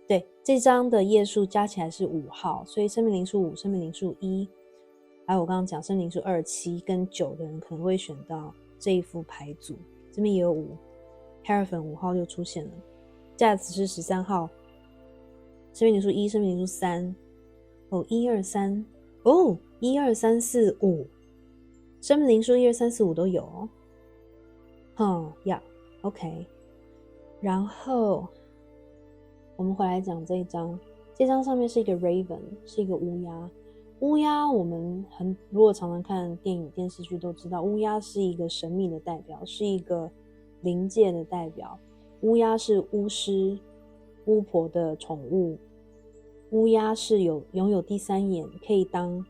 对，这张的页数加起来是5号，所以生命灵数5、生命灵数1，还有我刚刚讲生命灵数2、7跟9的人可能会选到这一副牌组，这边也有5， Hierophant 5号就出现了，价值是13号，生命灵数1、生命灵数3，哦1、2、3，哦1、2、3、4、5，生命灵数1、2、3、4、5都有哦。OK， 然后我们回来讲这一张，这张上面是一个 Raven， 是一个乌鸦。乌鸦我们如果常常看电影电视剧都知道，乌鸦是一个神秘的代表，是一个灵界的代表。乌鸦是巫师巫婆的宠物，乌鸦是拥有第三眼，可以当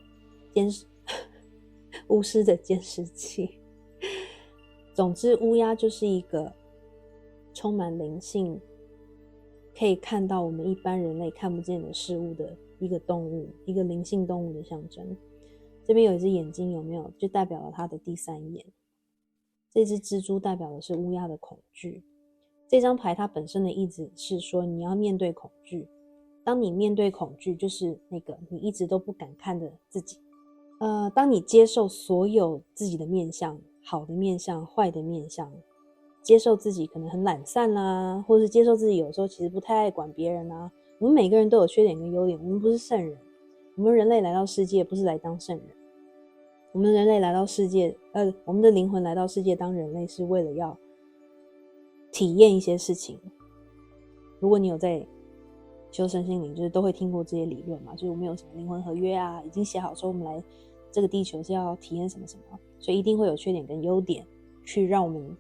巫师的监视器。总之乌鸦就是一个充满灵性，可以看到我们一般人类看不见的事物的一个动物，一个灵性动物的象征。这边有一只眼睛，有没有？就代表了它的第三眼。这只蜘蛛代表的是乌鸦的恐惧。这张牌它本身的意思是说，你要面对恐惧。当你面对恐惧，就是那个你一直都不敢看的自己。当你接受所有自己的面向，好的面向、坏的面向，接受自己可能很懒散啦，或是接受自己有时候其实不太爱管别人啊。我们每个人都有缺点跟优点，我们不是圣人。我们人类来到世界不是来当圣人，我们人类来到世界，我们的灵魂来到世界当人类是为了要体验一些事情。如果你有在修身心灵，就是都会听过这些理论嘛，就是我们有什么灵魂合约啊，已经写好说我们来这个地球是要体验什么什么，所以一定会有缺点跟优点，去让我们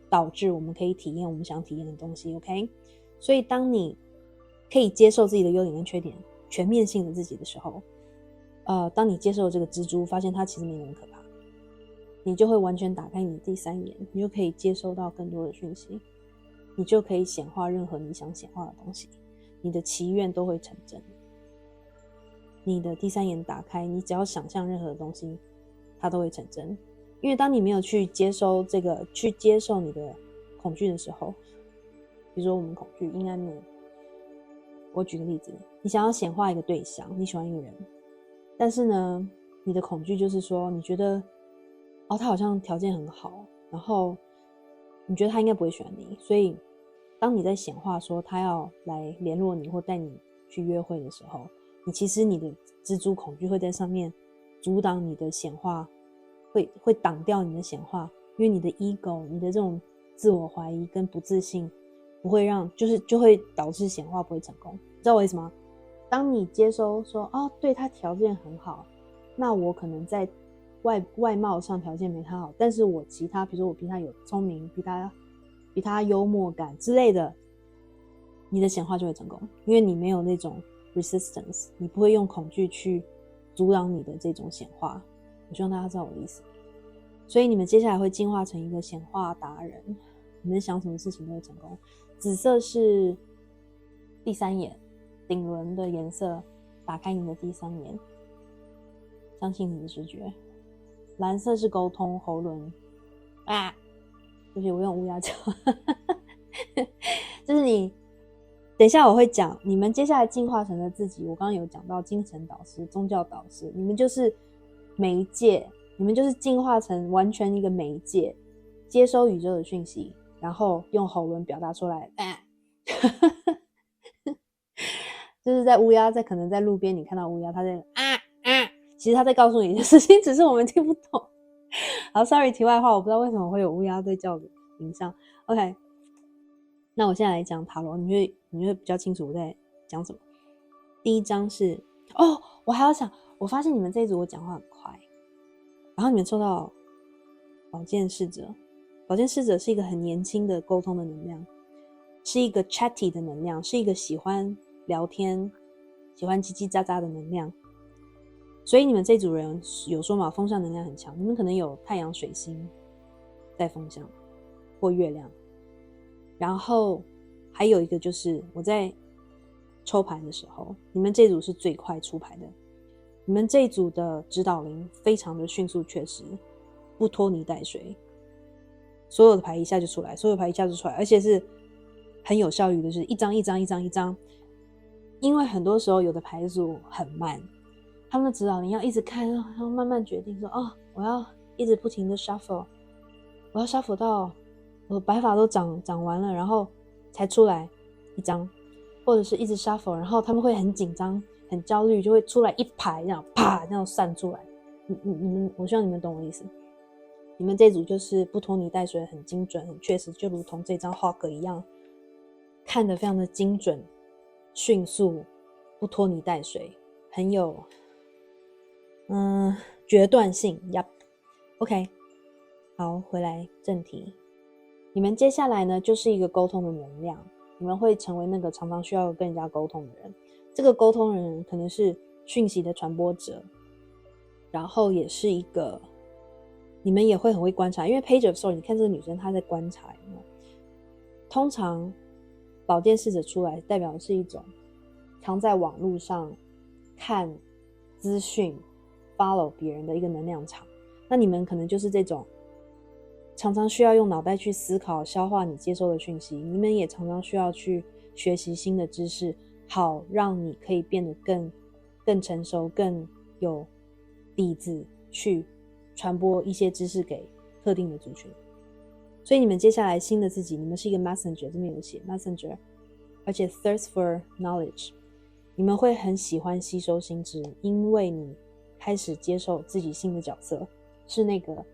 导致我们可以体验我们想体验的东西。 OK， 所以当你可以接受自己的优点跟缺点，全面性的自己的时候，当你接受这个蜘蛛，发现它其实没那么可怕，你就会完全打开你的第三眼，你就可以接收到更多的讯息，你就可以显化任何你想显化的东西，你的祈愿都会成真。你的第三眼打开，你只要想象任何的东西，它都会成真。因为当你没有去接收你的恐惧的时候，比如说我们恐惧阴暗面，我举个例子，你想要显化一个对象，你喜欢一个人，但是呢，你的恐惧就是说，你觉得他好像条件很好，然后你觉得他应该不会喜欢你，所以当你在显化说他要来联络你或带你去约会的时候，其实你的蜘蛛恐惧会在上面阻挡你的显化，会挡掉你的显化，因为你的 ego， 你的这种自我怀疑跟不自信不会让，就会导致显化不会成功。你知道我意思吗？当你接收说对，他条件很好，那我可能在外貌上条件没他好，但是我其他比如说我比他有聪明，比他幽默感之类的，你的显化就会成功，因为你没有那种 resistance， 你不会用恐惧去阻挡你的这种显化。我希望大家知道我的意思。所以你们接下来会进化成一个显化达人，你们想什么事情都会成功。紫色是第三眼，顶轮的颜色，打开你的第三眼，相信你的直觉。蓝色是沟通，喉轮就是我用乌鸦叫就是你等一下我会讲你们接下来进化成的自己。我刚刚有讲到精神导师、宗教导师，你们就是媒介，你们就是进化成完全一个媒介，接收宇宙的讯息，然后用喉轮表达出来就是在乌鸦可能在路边你看到乌鸦，它在其实它在告诉你一件事情，只是我们听不懂。好 sorry， 题外话，我不知道为什么会有乌鸦在叫的影像。 OK， 那我现在来讲塔罗，你会比较清楚我在讲什么。第一章是我还要想，我发现你们这一组我讲话很快，然后你们抽到宝剑侍者。宝剑侍者是一个很年轻的沟通的能量，是一个 chatty 的能量，是一个喜欢聊天喜欢叽叽喳喳的能量。所以你们这组人有说嘛，风象能量很强，你们可能有太阳水星在风象或月亮。然后还有一个就是我在抽牌的时候，你们这组是最快出牌的，你们这组的指导灵非常的迅速确实，不拖泥带水，所有的牌一下就出来，而且是很有效率的，就是一张一张一张一张，因为很多时候有的牌组很慢，他们的指导灵要一直看，然后慢慢决定说，我要一直不停的 shuffle， 我要 shuffle 到我的白发都长完了，然后才出来一张，或者是一直 shuffle， 然后他们会很紧张很焦虑，就会出来一排这样啪这样散出来。你们，我希望你们懂我的意思。你们这组就是不拖泥带水，很精准很确实，就如同这张 Hawk 一样，看得非常的精准迅速，不拖泥带水，很有决断性。 Yup OK， 好，回来正题。你们接下来呢就是一个沟通的能量，你们会成为那个常常需要跟人家沟通的人。这个沟通的人可能是讯息的传播者，然后也是一个，你们也会很会观察，因为 Page of Swords 你看这个女生她在观察，有没有？通常宝剑侍者出来代表的是一种常在网络上看资讯 follow 别人的一个能量场，那你们可能就是这种常常需要用脑袋去思考消化你接收的讯息，你们也常常需要去学习新的知识，好让你可以变得更成熟，更有底子去传播一些知识给特定的族群。所以你们接下来新的自己，你们是一个 messenger， 这边有写 messenger， 而且 thirst for knowledge， 你们会很喜欢吸收新知，因为你开始接受自己新的角色，是那个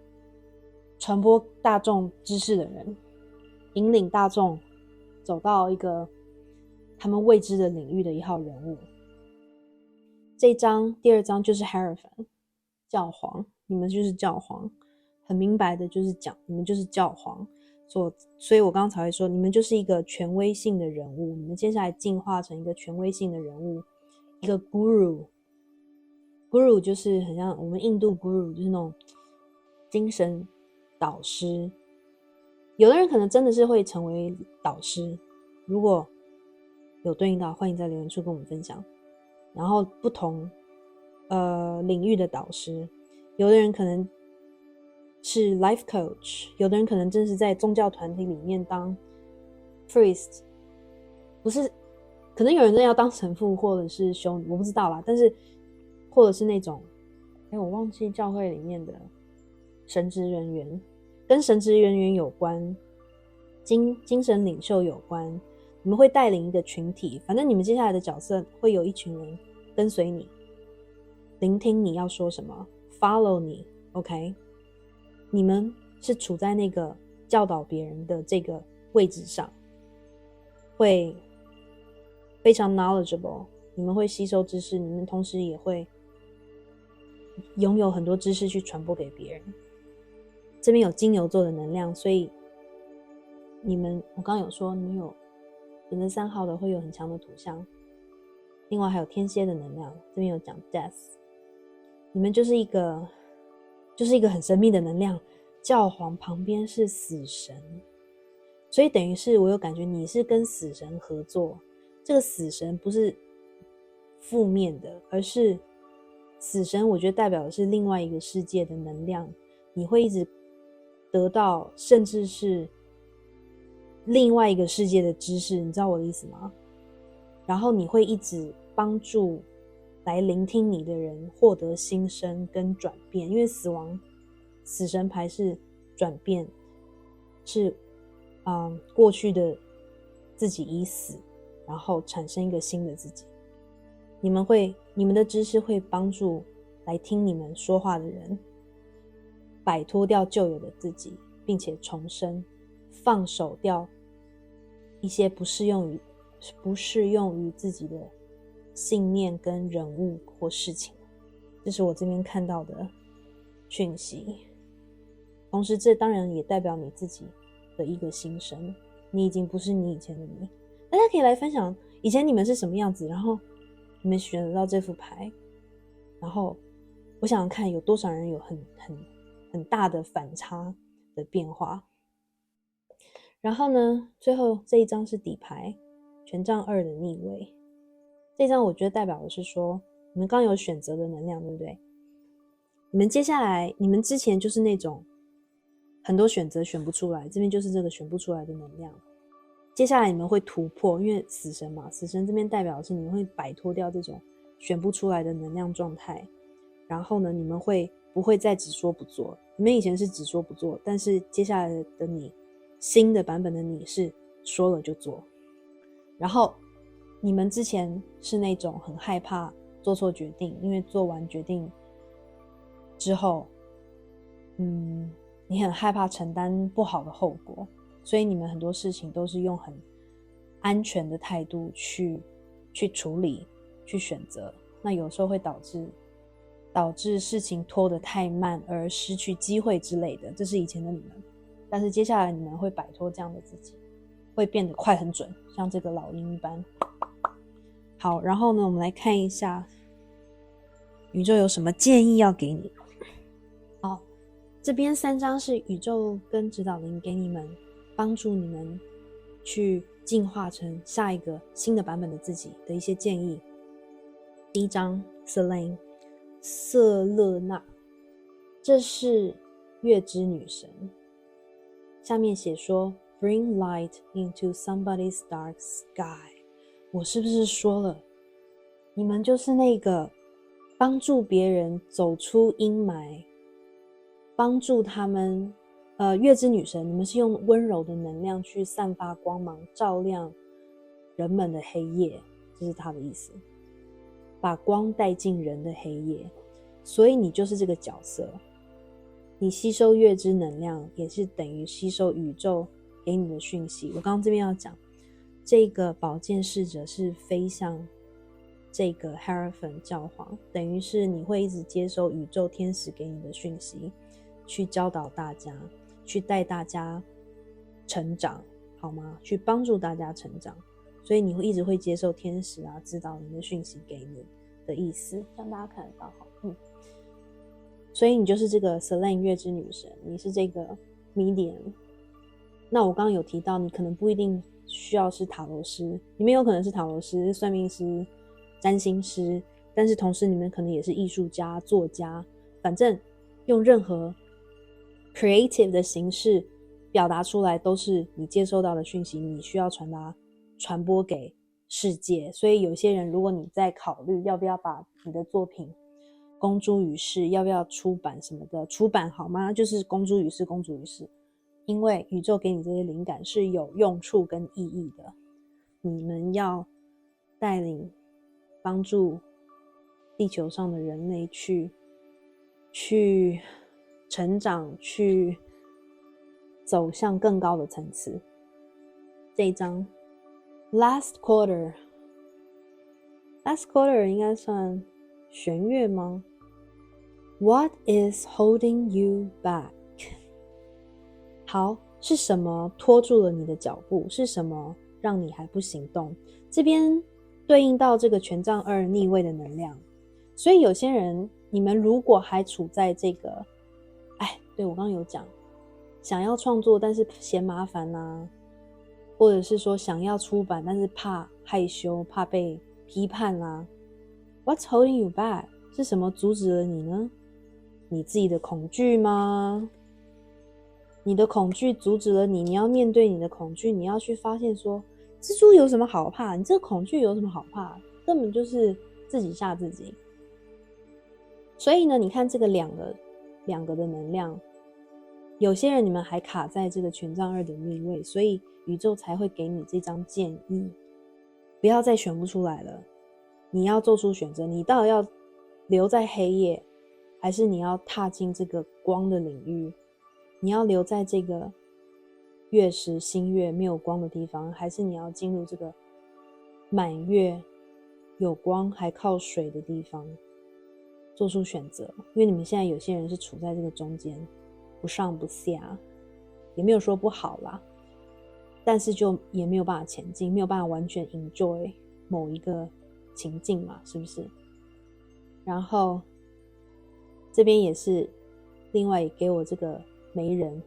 传播大众知识的人，引领大众走到一个他们未知的领域的一号人物。这一章第二章就是 Hierophant 教皇，你们就是教皇，很明白的就是讲你们就是教皇，所以我刚刚才会说你们就是一个权威性的人物，你们接下来进化成一个权威性的人物，一个 guru 就是很像我们印度 guru， 就是那种精神导师。有的人可能真的是会成为导师，如果有对应到欢迎在留言处跟我们分享。然后不同领域的导师，有的人可能是 life coach， 有的人可能真是在宗教团体里面当 priest， 不是，可能有人真的要当神父或者是修女，我不知道啦，但是或者是那种我忘记教会里面的神职人员，跟神职人员有关，精神领袖有关，你们会带领一个群体，反正你们接下来的角色会有一群人跟随你，聆听你要说什么 follow 你 OK， 你们是处在那个教导别人的这个位置上，会非常 knowledgeable， 你们会吸收知识，你们同时也会拥有很多知识去传播给别人。这边有金牛座的能量，所以你们，我刚刚有说你们有选择3号的会有很强的土象，另外还有天蝎的能量，这边有讲 death， 你们就是一个很神秘的能量，教皇旁边是死神，所以等于是我有感觉你是跟死神合作，这个死神不是负面的，而是死神我觉得代表的是另外一个世界的能量，你会一直得到甚至是另外一个世界的知识，你知道我的意思吗？然后你会一直帮助来聆听你的人获得新生跟转变，因为死神牌是转变，是过去的自己已死，然后产生一个新的自己。你们的知识会帮助来听你们说话的人摆脱掉旧有的自己，并且重生，放手掉一些不适用于自己的信念跟人物或事情。这是我这边看到的讯息，同时这当然也代表你自己的一个新生，你已经不是你以前的你。大家可以来分享以前你们是什么样子，然后你们选得到这副牌，然后我想看有多少人有很大的反差的变化。然后呢，最后这一张是底牌，权杖2的逆位。这张我觉得代表的是说，你们刚有选择的能量，对不对？你们接下来，你们之前就是那种很多选择选不出来，这边就是这个选不出来的能量。接下来你们会突破，因为死神嘛，死神这边代表的是你们会摆脱掉这种选不出来的能量状态，然后呢，你们不会再只说不做。你们以前是只说不做，但是接下来的你，新的版本的你是说了就做。然后你们之前是那种很害怕做错决定，因为做完决定之后，你很害怕承担不好的后果，所以你们很多事情都是用很安全的态度去处理、去选择。那有时候会导致事情拖得太慢而失去机会之类的，这是以前的你们。但是接下来你们会摆脱这样的自己，会变得快很准，像这个老鹰一般。好，然后呢，我们来看一下宇宙有什么建议要给你。好，这边3张是宇宙跟指导灵给你们，帮助你们去进化成下一个新的版本的自己的一些建议。第一张 Selene 瑟勒娜，这是月之女神，下面写说 Bring light into somebody's dark sky。 我是不是说了，你们就是那个帮助别人走出阴霾，帮助他们月之女神，你们是用温柔的能量去散发光芒，照亮人们的黑夜，这是他的意思，把光带进人的黑夜。所以你就是这个角色，你吸收月之能量也是等于吸收宇宙给你的讯息。我刚刚这边要讲，这个宝剑侍者是飞向这个 Hierophant 教皇，等于是你会一直接收宇宙天使给你的讯息，去教导大家，去带大家成长，好吗？去帮助大家成长。所以你会一直会接受天使啊指导灵的讯息给你的意思，这样大家看得到。所以你就是这个 Selene 月之女神，你是这个 medium。 那我刚刚有提到，你可能不一定需要是塔罗师，你们有可能是塔罗师、算命师、占星师，但是同时你们可能也是艺术家、作家，反正用任何 creative 的形式表达出来，都是你接收到的讯息，你需要传播给世界。所以有些人，如果你在考虑要不要把你的作品公诸于世，要不要出版什么的，出版好吗？就是公诸于世，公诸于世。因为宇宙给你这些灵感是有用处跟意义的，你们要带领帮助地球上的人类去成长，去走向更高的层次。这一张 Last Quarter 应该算弦乐吗？ What is holding you back？ 好，是什么拖住了你的脚步？是什么让你还不行动？这边对应到这个权杖2逆位的能量。所以有些人，你们如果还处在这个，对，我刚刚有讲，想要创作但是嫌麻烦啊，或者是说想要出版但是怕害羞，怕被批判啊。What's holding you back？ 是什么阻止了你呢？你自己的恐惧吗？你的恐惧阻止了你，你要面对你的恐惧，你要去发现说，蜘蛛有什么好怕？你这个恐惧有什么好怕？根本就是自己吓自己。所以呢，你看这个两个的能量，有些人你们还卡在这个权杖2的逆位，所以宇宙才会给你这张建议，不要再选不出来了，你要做出选择，你到底要留在黑夜，还是你要踏进这个光的领域？你要留在这个月食新月没有光的地方，还是你要进入这个满月有光还靠水的地方？做出选择。因为你们现在有些人是处在这个中间，不上不下，也没有说不好啦，但是就也没有办法前进，没有办法完全 enjoy 某一个情境嘛，是不是？然后这边也是另外给我这个媒人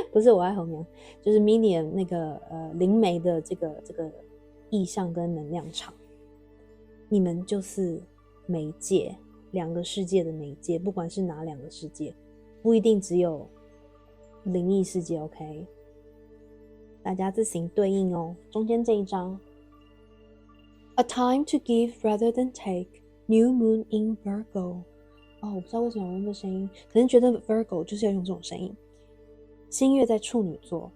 不是我爱红娘，就是 medium 那个灵媒的这个意象跟能量场，你们就是媒介，两个世界的媒介，不管是哪两个世界，不一定只有灵异世界 OK。大家自行对应哦。中间这一张 A time to give rather than take, New moon in Virgo。 我不知道为什么要用这声音，可能觉得 Virgo 就是要用这种声音。新月在处女座，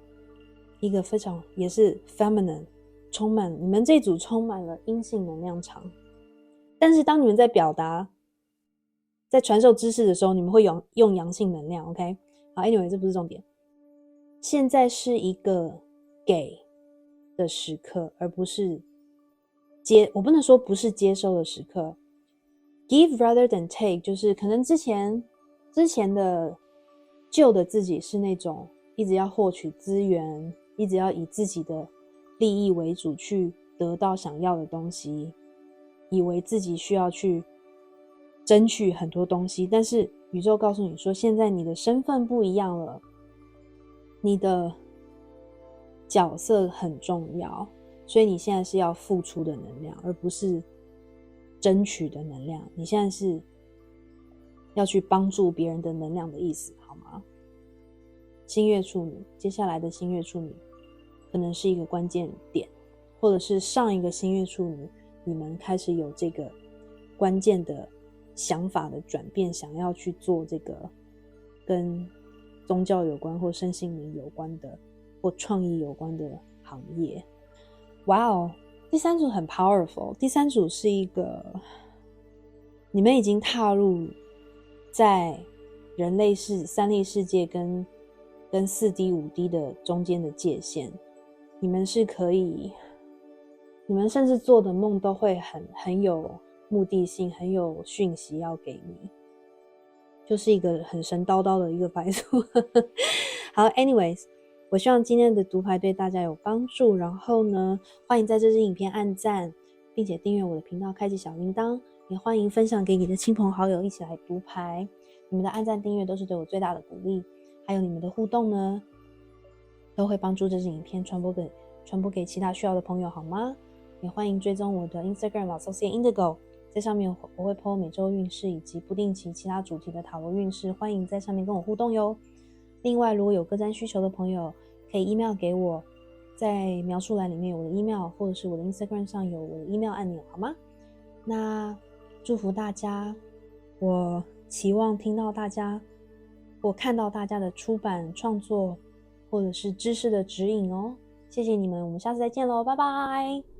一个非常也是 feminine， 你们这组充满了阴性能量场，但是当你们在表达在传授知识的时候，你们会用阳性能量 OK。 好 anyway 这不是重点，现在是一个给的时刻，而不是我不能说不是接收的时刻。 Give rather than take 就是可能之前的旧的自己是那种一直要获取资源，一直要以自己的利益为主去得到想要的东西，以为自己需要去争取很多东西，但是宇宙告诉你说现在你的身份不一样了，你的角色很重要，所以你现在是要付出的能量，而不是争取的能量。你现在是要去帮助别人的能量的意思，好吗？新月处女，接下来的新月处女可能是一个关键点，或者是上一个新月处女你们开始有这个关键的想法的转变，想要去做这个跟宗教有关或身心灵有关的或创意有关的行业。哇哦，第三组很 powerful。 第三组是一个你们已经踏入在人类三力世界跟 4D 5D 的中间的界限，你们是可以，你们甚至做的梦都会很有目的性，很有讯息要给你，就是一个很神叨叨的一个白素好 anyways， 我希望今天的读牌对大家有帮助，然后呢欢迎在这支影片按赞，并且订阅我的频道，开启小铃铛，也欢迎分享给你的亲朋好友一起来读牌。你们的按赞订阅都是对我最大的鼓励，还有你们的互动呢都会帮助这支影片传播给其他需要的朋友，好吗？也欢迎追踪我的 Instagram Associate Indigo， 在上面我会 po 每周运势以及不定期其他主题的塔罗运势，欢迎在上面跟我互动哟。另外如果有个占需求的朋友可以 email 给我，在描述栏里面有我的 email， 或者是我的 Instagram 上有我的 email 按钮，好吗？那祝福大家，我期望听到大家或看到大家的出版创作或者是知识的指引哦。谢谢你们，我们下次再见咯，拜拜。